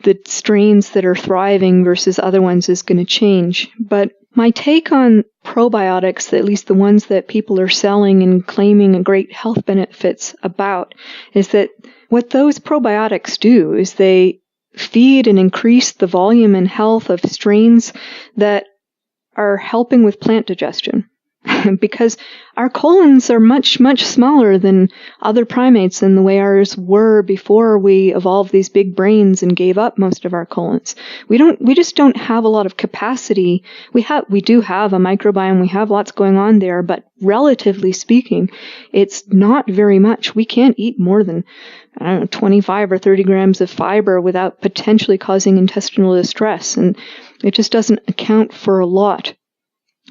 the strains that are thriving versus other ones is going to change. But my take on probiotics, at least the ones that people are selling and claiming a great health benefits about, is that what those probiotics do is they feed and increase the volume and health of strains that are helping with plant digestion. Because our colons are much, much smaller than other primates in the way ours were before we evolved these big brains and gave up most of our colons. We just don't have a lot of capacity. We do have a microbiome. We have lots going on there, but relatively speaking, it's not very much. We can't eat more than, 25 or 30 grams of fiber without potentially causing intestinal distress. And it just doesn't account for a lot.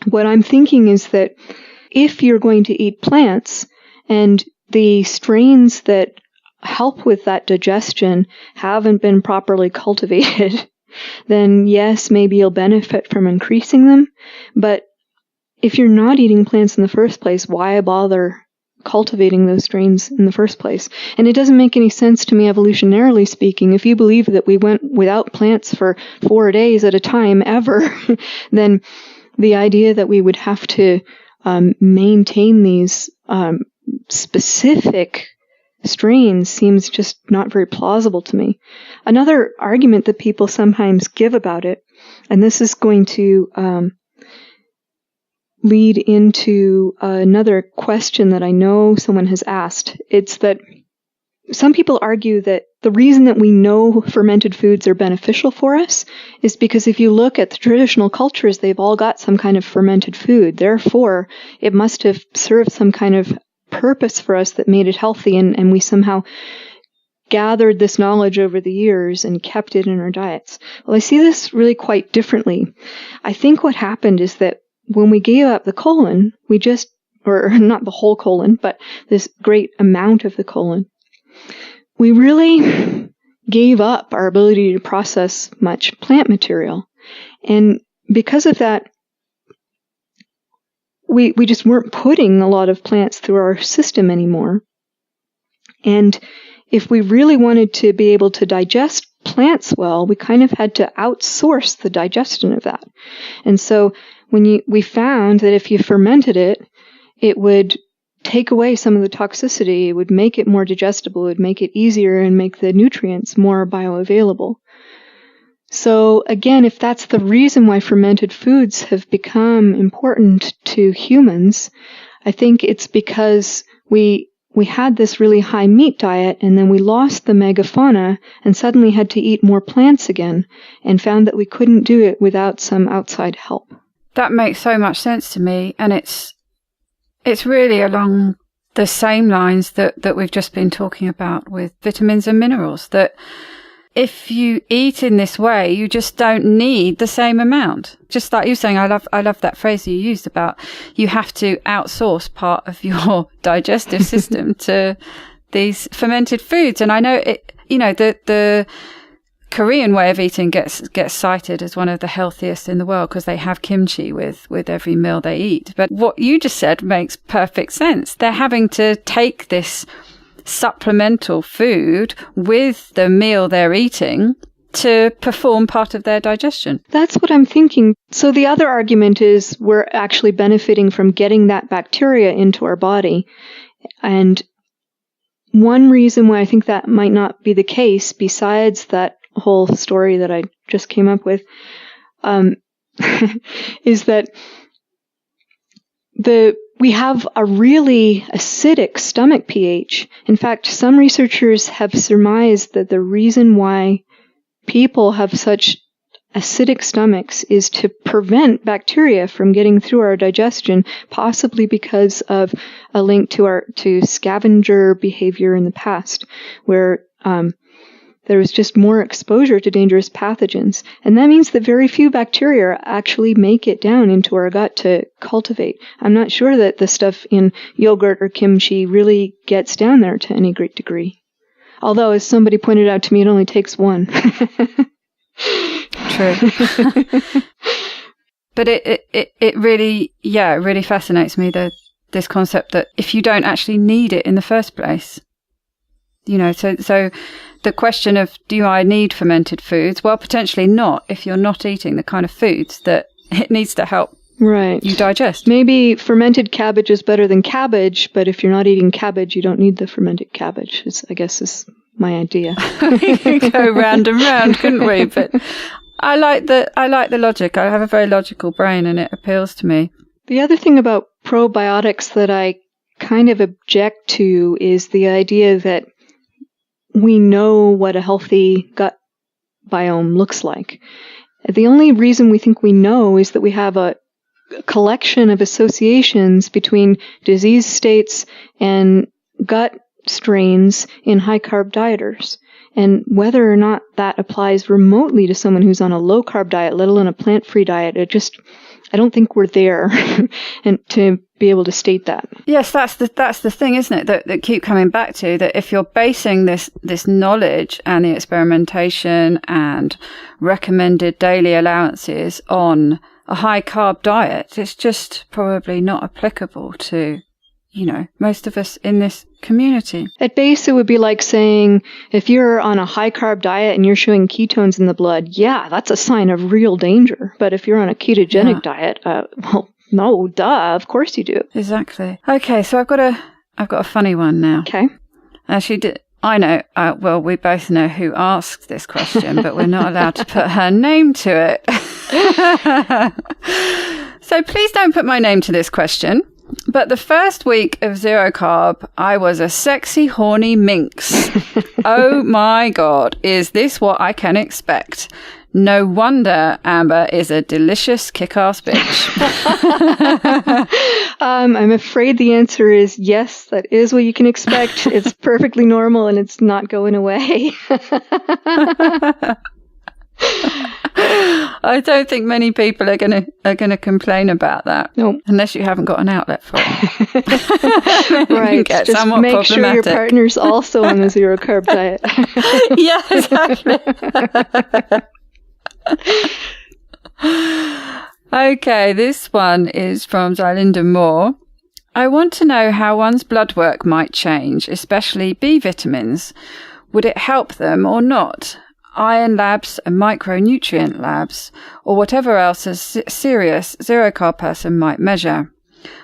What I'm thinking is that if you're going to eat plants and the strains that help with that digestion haven't been properly cultivated, then yes, maybe you'll benefit from increasing them. But if you're not eating plants in the first place, why bother cultivating those strains in the first place? And it doesn't make any sense to me, evolutionarily speaking. If you believe that we went without plants for 4 days at a time ever, then the idea that we would have to maintain these specific strains seems just not very plausible to me. Another argument that people sometimes give about it, and this is going to lead into another question that I know someone has asked. It's that some people argue that the reason that we know fermented foods are beneficial for us is because if you look at the traditional cultures, they've all got some kind of fermented food. Therefore, it must have served some kind of purpose for us that made it healthy, and we somehow gathered this knowledge over the years and kept it in our diets. Well, I see this really quite differently. I think what happened is that when we gave up the colon, or not the whole colon, but this great amount of the colon, we really gave up our ability to process much plant material. And because of that, we just weren't putting a lot of plants through our system anymore. And if we really wanted to be able to digest plants well, we kind of had to outsource the digestion of that. And so we found that if you fermented it, it would take away some of the toxicity, it would make it more digestible, it would make it easier and make the nutrients more bioavailable. So again, if that's the reason why fermented foods have become important to humans, I think it's because we had this really high meat diet, and then we lost the megafauna and suddenly had to eat more plants again, and found that we couldn't do it without some outside help. That makes so much sense to me, and it's really along the same lines that we've just been talking about with vitamins and minerals, that if you eat in this way, you just don't need the same amount. Just like you're saying, I love that phrase you used about you have to outsource part of your digestive system to these fermented foods. And I know the Korean way of eating gets cited as one of the healthiest in the world because they have kimchi with every meal they eat. But what you just said makes perfect sense. They're having to take this supplemental food with the meal they're eating to perform part of their digestion. That's what I'm thinking. So the other argument is we're actually benefiting from getting that bacteria into our body. And one reason why I think that might not be the case, besides that whole story that I just came up with, is that we have a really acidic stomach pH. In fact, some researchers have surmised that the reason why people have such acidic stomachs is to prevent bacteria from getting through our digestion, possibly because of a link to scavenger behavior in the past, where there was just more exposure to dangerous pathogens. And that means that very few bacteria actually make it down into our gut to cultivate. I'm not sure that the stuff in yogurt or kimchi really gets down there to any great degree. Although, as somebody pointed out to me, it only takes one. True. But it really fascinates me, this concept that if you don't actually need it in the first place, so the question of, do I need fermented foods? Well, potentially not, if you're not eating the kind of foods that it needs to help you digest. Maybe fermented cabbage is better than cabbage, but if you're not eating cabbage, you don't need the fermented cabbage, I guess is my idea. We could go round and round, couldn't we? But I like the logic. I have a very logical brain, and it appeals to me. The other thing about probiotics that I kind of object to is the idea that we know what a healthy gut biome looks like. The only reason we think we know is that we have a collection of associations between disease states and gut strains in high-carb dieters. And whether or not that applies remotely to someone who's on a low-carb diet, let alone a plant-free diet, I don't think we're there and to be able to state that. Yes, that's the thing, isn't it? That keep coming back to, that if you're basing this knowledge and the experimentation and recommended daily allowances on a high carb diet, it's just probably not applicable to, most of us in this community. At base, it would be like saying, if you're on a high-carb diet and you're showing ketones in the blood, yeah, that's a sign of real danger. But if you're on a ketogenic diet, well, no, duh, of course you do. Exactly. Okay, so I've got a funny one now. Okay. I know, well, we both know who asked this question, but we're not allowed to put her name to it. So please don't put my name to this question. But the first week of zero carb, I was a sexy, horny minx. Oh my God, is this what I can expect? No wonder Amber is a delicious kick-ass bitch. I'm afraid the answer is yes, that is what you can expect. It's perfectly normal and it's not going away. I don't think many people are gonna complain about that. No, unless you haven't got an outlet for it. Right. Just make sure your partner's also on the zero carb diet. Yeah, exactly. Okay, this one is from Zylinda Moore. I want to know how one's blood work might change, especially B vitamins. Would it help them or not? Iron labs and micronutrient labs, or whatever else a serious zero-carb person might measure.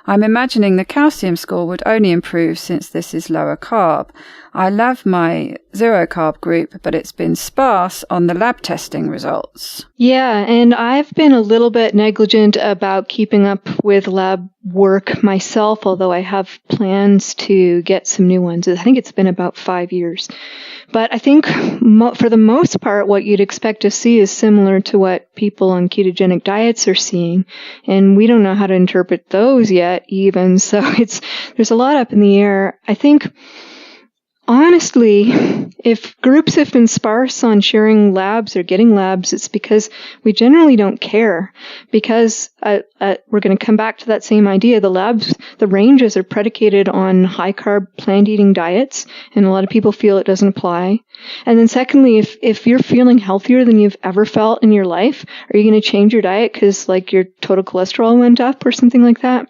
I'm imagining the calcium score would only improve since this is lower carb. I love my zero-carb group, but it's been sparse on the lab testing results. Yeah, and I've been a little bit negligent about keeping up with lab work myself, although I have plans to get some new ones. I think it's been about 5 years. But I think for the most part, what you'd expect to see is similar to what people on ketogenic diets are seeing. And we don't know how to interpret those yet even. So there's a lot up in the air. I think, honestly, if groups have been sparse on sharing labs or getting labs, it's because we generally don't care. Because we're going to come back to that same idea. The ranges are predicated on high-carb plant-eating diets, and a lot of people feel it doesn't apply. And then secondly, if you're feeling healthier than you've ever felt in your life, are you going to change your diet because your total cholesterol went up or something like that?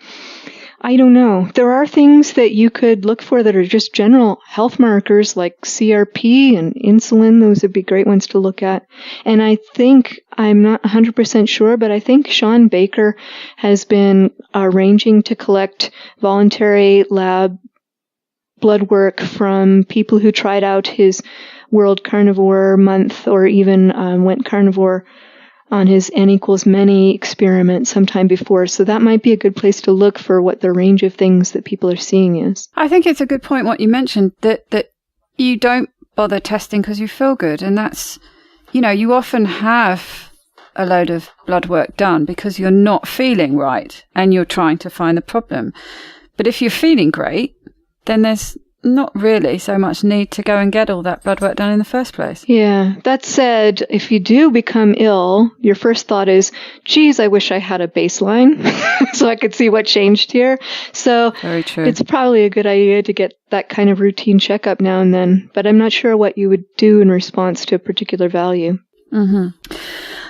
I don't know. There are things that you could look for that are just general health markers like CRP and insulin. Those would be great ones to look at. And I think, I'm not 100% sure, but I think Sean Baker has been arranging to collect voluntary lab blood work from people who tried out his World Carnivore Month or even went carnivore on his N=many experiment sometime before. So that might be a good place to look for what the range of things that people are seeing is. I think it's a good point what you mentioned, that you don't bother testing because you feel good. And that's, you often have a load of blood work done because you're not feeling right and you're trying to find the problem. But if you're feeling great, then there's not really so much need to go and get all that blood work done in the first place. Yeah. That said, if you do become ill, your first thought is, geez, I wish I had a baseline so I could see what changed here. So Very true. It's probably a good idea to get that kind of routine checkup now and then, but I'm not sure what you would do in response to a particular value. Mm-hmm.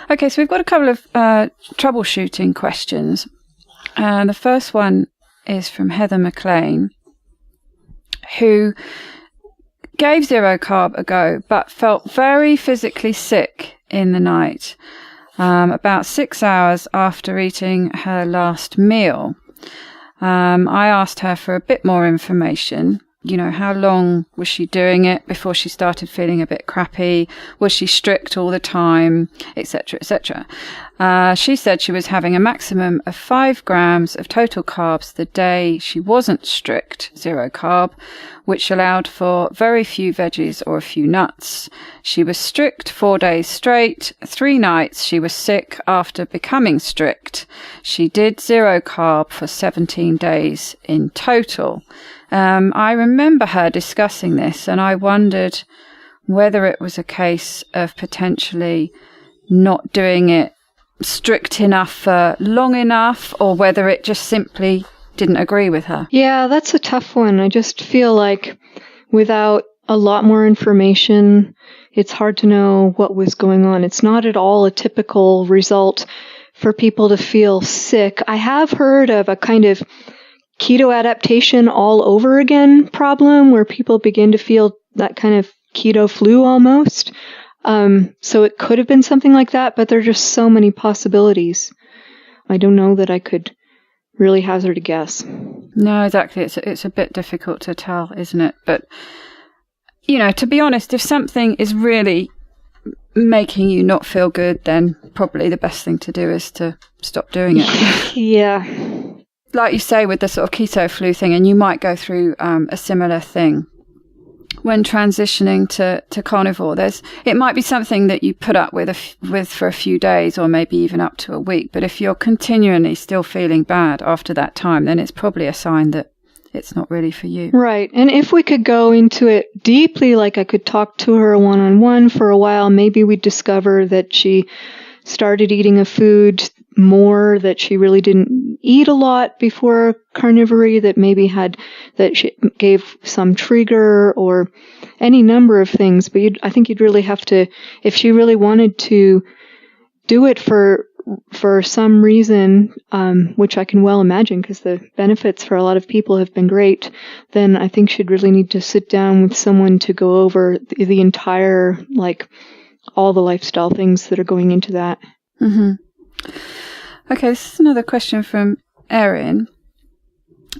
Okay, so we've got a couple of troubleshooting questions. The first one is from Heather McLean, who gave zero carb a go, but felt very physically sick in the night, about 6 hours after eating her last meal. I asked her for a bit more information. How long was she doing it before she started feeling a bit crappy? Was she strict all the time, etc., etc.? She said she was having a maximum of 5 grams of total carbs the day she wasn't strict, zero carb, which allowed for very few veggies or a few nuts. She was strict 4 days straight. 3 nights she was sick after becoming strict. She did zero carb for 17 days in total. I remember her discussing this, and I wondered whether it was a case of potentially not doing it strict enough for long enough, or whether it just simply didn't agree with her. Yeah, that's a tough one. I just feel like without a lot more information, it's hard to know what was going on. It's not at all a typical result for people to feel sick. I have heard of a kind of keto adaptation all over again problem where people begin to feel that kind of keto flu almost. So it could have been something like that, but there are just so many possibilities. I don't know that I could really hazard a guess. No, exactly. It's a bit difficult to tell, isn't it? But, to be honest, if something is really making you not feel good, then probably the best thing to do is to stop doing it. Yeah. Like you say with the sort of keto flu thing, and you might go through a similar thing when transitioning to carnivore. It might be something that you put up with for a few days or maybe even up to a week. But if you're continually still feeling bad after that time, then it's probably a sign that it's not really for you. Right. And if we could go into it deeply, like I could talk to her one-on-one for a while, maybe we'd discover that she started eating a food more that she really didn't eat a lot before carnivory, that she gave some trigger or any number of things. But I think you'd really have to, if she really wanted to do it for some reason, which I can well imagine because the benefits for a lot of people have been great, then I think she'd really need to sit down with someone to go over the entire, all the lifestyle things that are going into that. Mm-hmm. Okay, this is another question from Erin.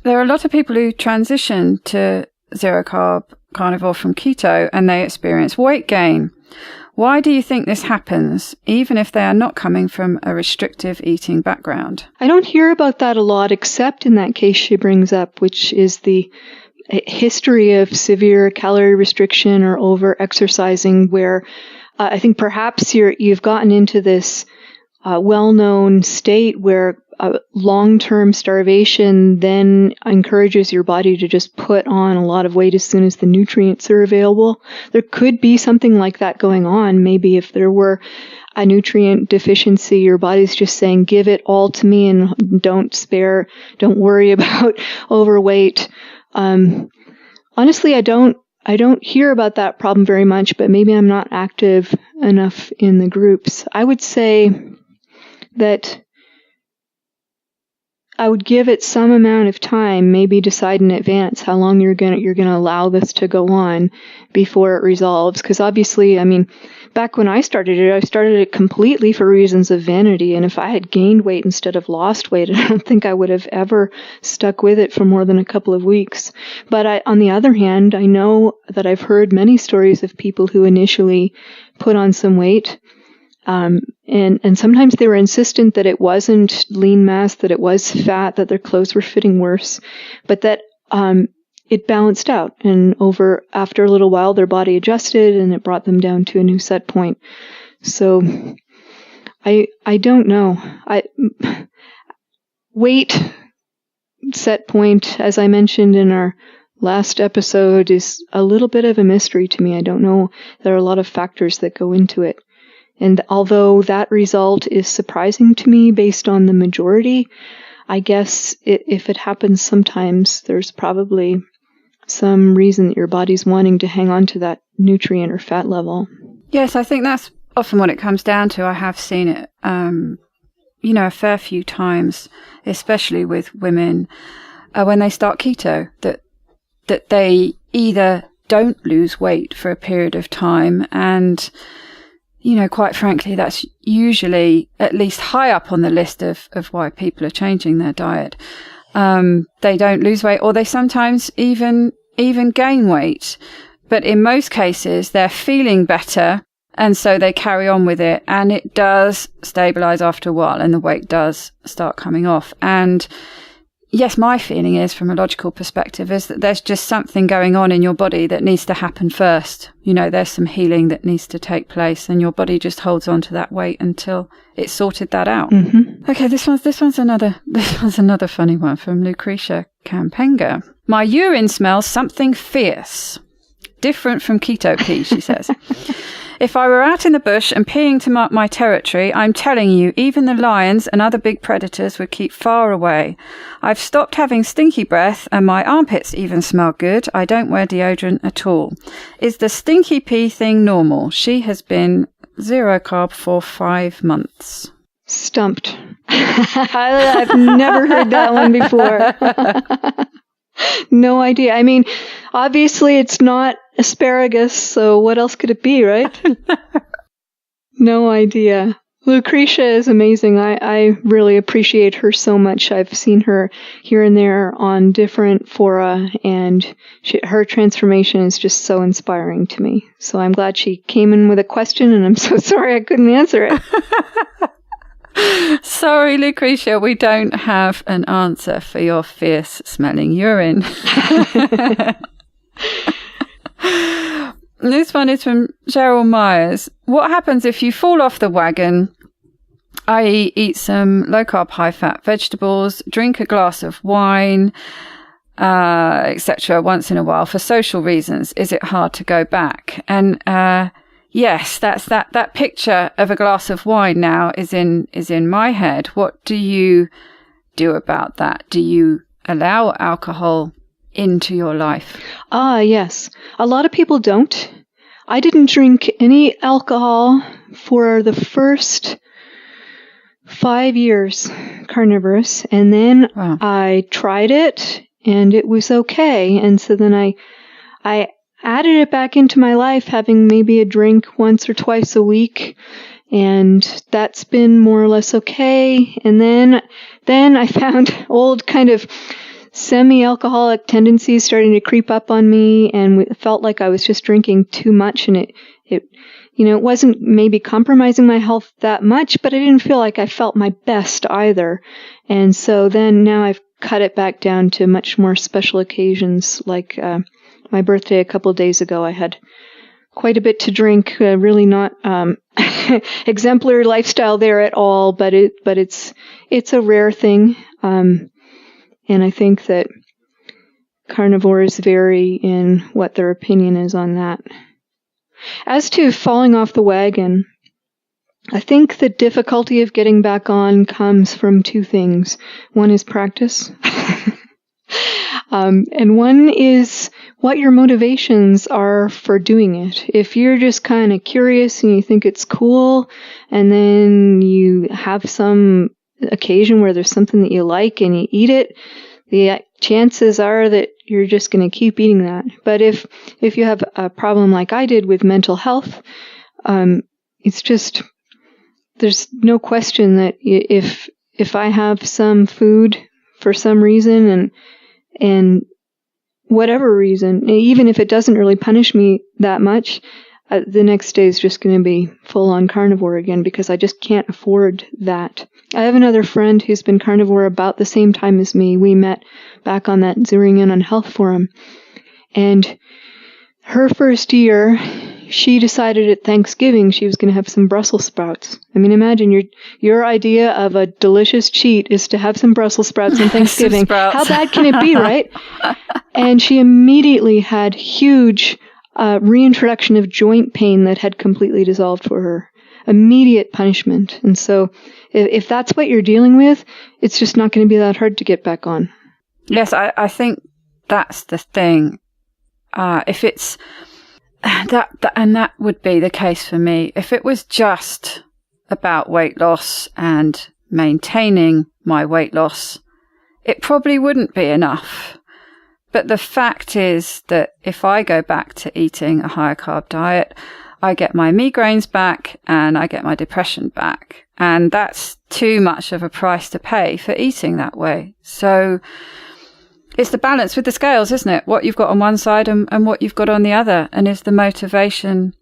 There are a lot of people who transition to zero carb carnivore from keto and they experience weight gain. Why do you think this happens, even if they are not coming from a restrictive eating background? I don't hear about that a lot, except in that case she brings up, which is the history of severe calorie restriction or over-exercising, where I think perhaps you've gotten into this well-known state where long-term starvation then encourages your body to just put on a lot of weight as soon as the nutrients are available. There could be something like that going on. Maybe if there were a nutrient deficiency, your body's just saying, give it all to me and don't worry about overweight. Honestly, I don't hear about that problem very much, but maybe I'm not active enough in the groups. I would say that I would give it some amount of time, maybe decide in advance how long you're gonna allow this to go on before it resolves. Because obviously, back when I started it completely for reasons of vanity. And if I had gained weight instead of lost weight, I don't think I would have ever stuck with it for more than a couple of weeks. But on the other hand, I know that I've heard many stories of people who initially put on some weight. And sometimes they were insistent that it wasn't lean mass, that it was fat, that their clothes were fitting worse, but that it balanced out. And after a little while, their body adjusted and it brought them down to a new set point. So I don't know. Weight set point, as I mentioned in our last episode is a little bit of a mystery to me. I don't know. There are a lot of factors that go into it. And although that result is surprising to me based on the majority, I guess if it happens sometimes, there's probably some reason that your body's wanting to hang on to that nutrient or fat level. Yes, I think that's often what it comes down to. I have seen it, a fair few times, especially with women, when they start keto, that they either don't lose weight for a period of time, and quite frankly, that's usually at least high up on the list of why people are changing their diet. They don't lose weight, or they sometimes even gain weight. But in most cases, they're feeling better, and so they carry on with it, and it does stabilize after a while, and the weight does start coming off. And yes, my feeling is, from a logical perspective, is that there's just something going on in your body that needs to happen first. There's some healing that needs to take place, and your body just holds on to that weight until it's sorted that out. Mm-hmm. Okay, this one's another funny one from Lucretia Campenga. My urine smells something fierce, different from keto pee, she says. If I were out in the bush and peeing to mark my territory, I'm telling you, even the lions and other big predators would keep far away. I've stopped having stinky breath, and my armpits even smell good. I don't wear deodorant at all. Is the stinky pee thing normal? She has been 0 carb for 5 months. Stumped. I've never heard that one before. No idea. I mean, obviously it's not asparagus, so what else could it be, right? No idea. Lucretia is amazing. I really appreciate her so much. I've seen her here and there on different fora, and her transformation is just so inspiring to me. So I'm glad she came in with a question, and I'm so sorry I couldn't answer it. Sorry, Lucretia, we don't have an answer for your fierce-smelling urine. This one is from Cheryl Myers. What happens if you fall off the wagon, i.e. eat some low-carb, high-fat vegetables, drink a glass of wine, etc., once in a while for social reasons? Is it hard to go back? And yes, that's that picture of a glass of wine now is in my head. What do you do about that? Do you allow alcohol into your life? Yes. A lot of people don't. I didn't drink any alcohol for the first 5 years, carnivorous, and then Wow. I tried it, and it was okay. And so then I added it back into my life, having maybe a drink once or twice a week, and that's been more or less okay. And then I found old kind of semi-alcoholic tendencies starting to creep up on me, and it felt like I was just drinking too much, and it wasn't maybe compromising my health that much, but I didn't feel like I felt my best either. And so then now I've cut it back down to much more special occasions, like my birthday a couple of days ago. I had quite a bit to drink, really not exemplary lifestyle there at all, but it's a rare thing. And I think that carnivores vary in what their opinion is on that. As to falling off the wagon, I think the difficulty of getting back on comes from two things. One is practice, and one is what your motivations are for doing it. If you're just kind of curious and you think it's cool, and then you have some occasion where there's something that you like and you eat it, the chances are that you're just going to keep eating that. But if you have a problem like I did with mental health, it's just, there's no question that if I have some food for some reason and whatever reason, even if it doesn't really punish me that much, the next day is just going to be full-on carnivore again, because I just can't afford that. I have another friend who's been carnivore about the same time as me. We met back on that Zeroing In on Health forum. And her first year, she decided at Thanksgiving she was going to have some Brussels sprouts. I mean, imagine your idea of a delicious cheat is to have some Brussels sprouts on Thanksgiving. How bad can it be, right? And she immediately had huge reintroduction of joint pain that had completely dissolved for her. Immediate punishment. And so if that's what you're dealing with, it's just not going to be that hard to get back on. Yes, I think that's the thing. If it's that and that would be the case for me. If it was just about weight loss and maintaining my weight loss, it probably wouldn't be enough. But the fact is that if I go back to eating a higher carb diet, I get my migraines back and I get my depression back. And that's too much of a price to pay for eating that way. So it's the balance with the scales, isn't it? What you've got on one side and what you've got on the other. And is the motivation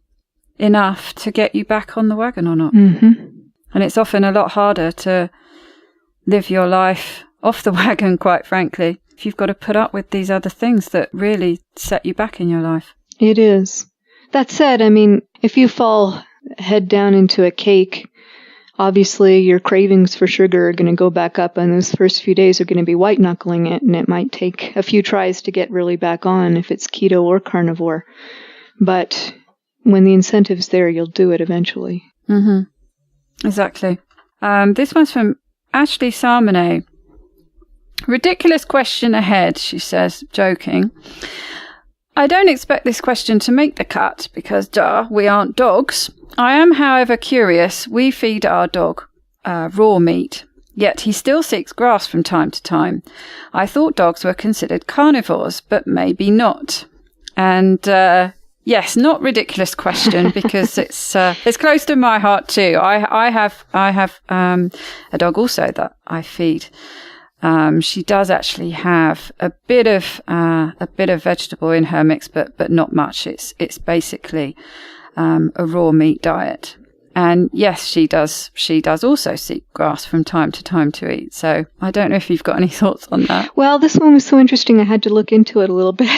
enough to get you back on the wagon or not? Mm-hmm. And it's often a lot harder to live your life off the wagon, quite frankly, if you've got to put up with these other things that really set you back in your life. It is. That said, I mean, if you fall head down into a cake, obviously your cravings for sugar are going to go back up, and those first few days are going to be white-knuckling it, and it might take a few tries to get really back on if it's keto or carnivore. But when the incentive's there, you'll do it eventually. Mm-hmm. Exactly. This one's from Ashley Sarmonet. Ridiculous question ahead, she says, joking. I don't expect this question to make the cut because, duh, we aren't dogs. I am, however, curious. We feed our dog raw meat, yet he still seeks grass from time to time. I thought dogs were considered carnivores, but maybe not. And yes, not ridiculous question because it's close to my heart too. I have a dog also that I feed. She does actually have a bit of vegetable in her mix, but not much. It's basically a raw meat diet. And yes, she does also seek grass from time to time to eat. So I don't know if you've got any thoughts on that. Well, this one was so interesting. I had to look into it a little bit.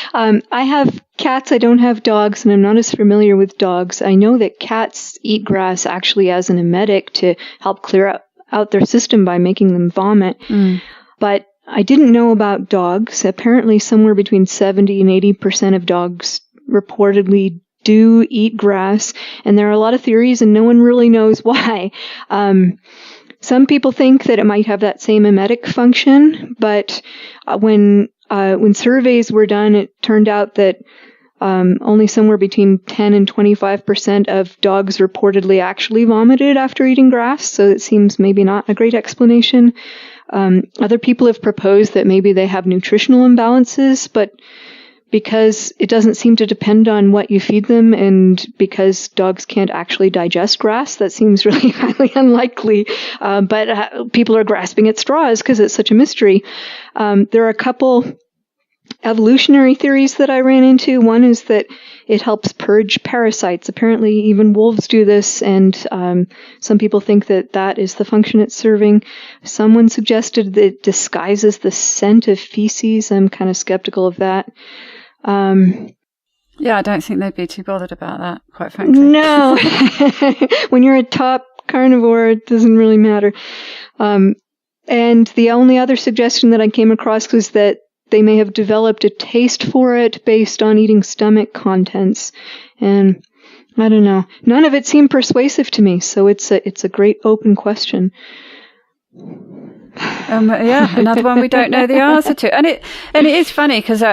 I have cats. I don't have dogs, and I'm not as familiar with dogs. I know that cats eat grass actually as an emetic to help clear out their system by making them vomit. But I didn't know about dogs. Apparently somewhere between 70 and 80% of dogs reportedly do eat grass, and there are a lot of theories and no one really knows why. Some people think that it might have that same emetic function, but when surveys were done, it turned out that only somewhere between 10 and 25% of dogs reportedly actually vomited after eating grass, so it seems maybe not a great explanation. Other people have proposed that maybe they have nutritional imbalances, but because it doesn't seem to depend on what you feed them, and because dogs can't actually digest grass, that seems really highly unlikely. But people are grasping at straws because it's such a mystery. There are a couple evolutionary theories that I ran into. One is that it helps purge parasites. Apparently even wolves do this, and some people think that that is the function it's serving. Someone suggested that it disguises the scent of feces. I'm kind of skeptical of that. Yeah, I don't think they'd be too bothered about that, quite frankly. No. When you're a top carnivore, it doesn't really matter. And the only other suggestion that I came across was that they may have developed a taste for it based on eating stomach contents. And I don't know. None of it seemed persuasive to me, so it's a great open question. Yeah, another one we don't know the answer to. And it is funny because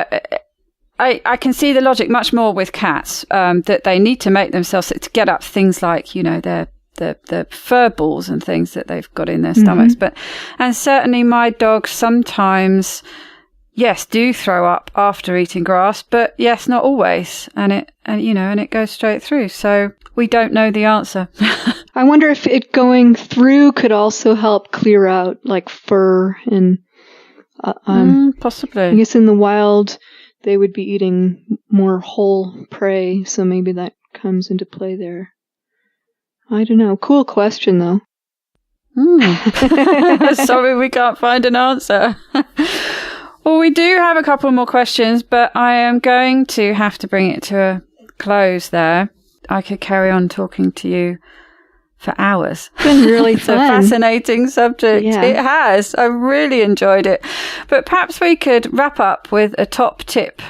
I can see the logic much more with cats, that they need to make themselves to get up things like, you know, the fur balls and things that they've got in their stomachs. And certainly my dogs sometimes, yes, do throw up after eating grass, but yes, not always. And it goes straight through. So we don't know the answer. I wonder if it going through could also help clear out like fur and, possibly. I guess in the wild, they would be eating more whole prey, so maybe that comes into play there. I don't know. Cool question, though. Sorry, we can't find an answer. Well, we do have a couple more questions, but I am going to have to bring it to a close there. I could carry on talking to you for hours. It's been really It's fun. a fascinating subject. Yeah. It has. I really enjoyed it. But perhaps we could wrap up with a top tip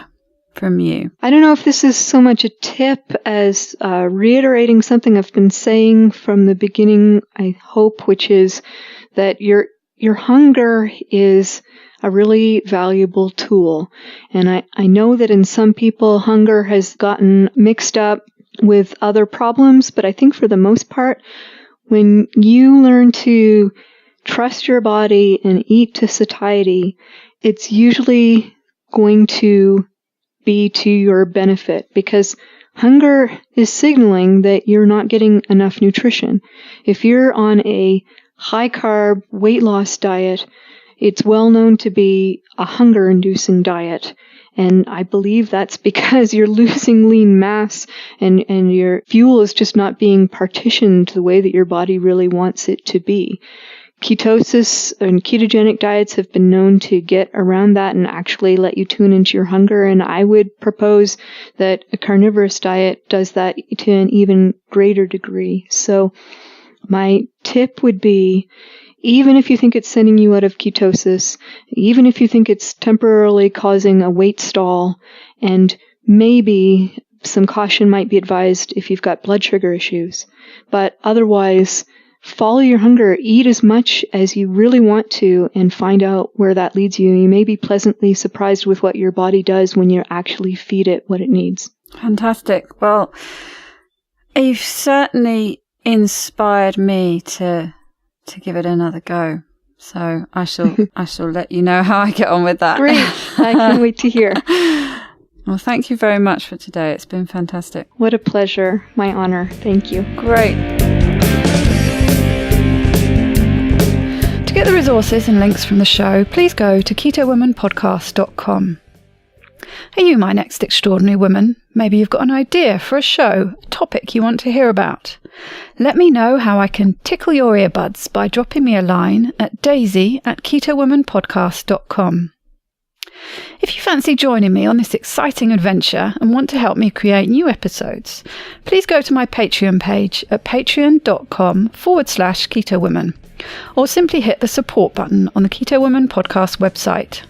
from you. I don't know if this is so much a tip as reiterating something I've been saying from the beginning, I hope, which is that your hunger is a really valuable tool. And I know that in some people, hunger has gotten mixed up with other problems, but I think for the most part, when you learn to trust your body and eat to satiety, it's usually going to be to your benefit, because hunger is signaling that you're not getting enough nutrition. If you're on a high-carb weight loss diet, it's well known to be a hunger-inducing diet. And I believe that's because you're losing lean mass and your fuel is just not being partitioned the way that your body really wants it to be. Ketosis and ketogenic diets have been known to get around that and actually let you tune into your hunger. And I would propose that a carnivorous diet does that to an even greater degree. So my tip would be, even if you think it's sending you out of ketosis, even if you think it's temporarily causing a weight stall, and maybe some caution might be advised if you've got blood sugar issues, but otherwise, follow your hunger, eat as much as you really want to, and find out where that leads you. You may be pleasantly surprised with what your body does when you actually feed it what it needs. Fantastic. Well, you've certainly inspired me to give it another go. So I shall let you know how I get on with that. Great. I can't wait to hear. Well, thank you very much for today. It's been fantastic. What a pleasure. My honor. Thank you. Great. To get the resources and links from the show, please go to ketowomanpodcast.com. Are you my next extraordinary woman? Maybe you've got an idea for a show, a topic you want to hear about. Let me know how I can tickle your earbuds by dropping me a line at daisy@ketowomanpodcast.com. If you fancy joining me on this exciting adventure and want to help me create new episodes, please go to my Patreon page at patreon.com/ketowoman, or simply hit the support button on the Keto Woman podcast website.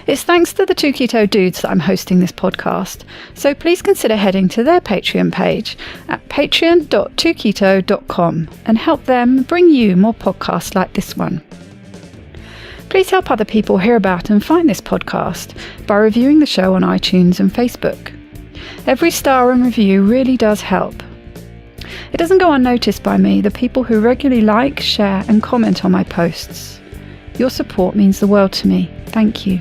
It's thanks to the two keto dudes that I'm hosting this podcast, so please consider heading to their Patreon page at patreon.2keto.com and help them bring you more podcasts like this one. Please help other people hear about and find this podcast by reviewing the show on iTunes and Facebook. Every star and review really does help. It doesn't go unnoticed by me, the people who regularly like, share and comment on my posts. Your support means the world to me. Thank you.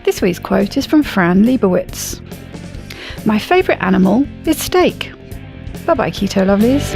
This week's quote is from Fran Lebowitz. My favourite animal is steak. Bye-bye, Keto Lovelies.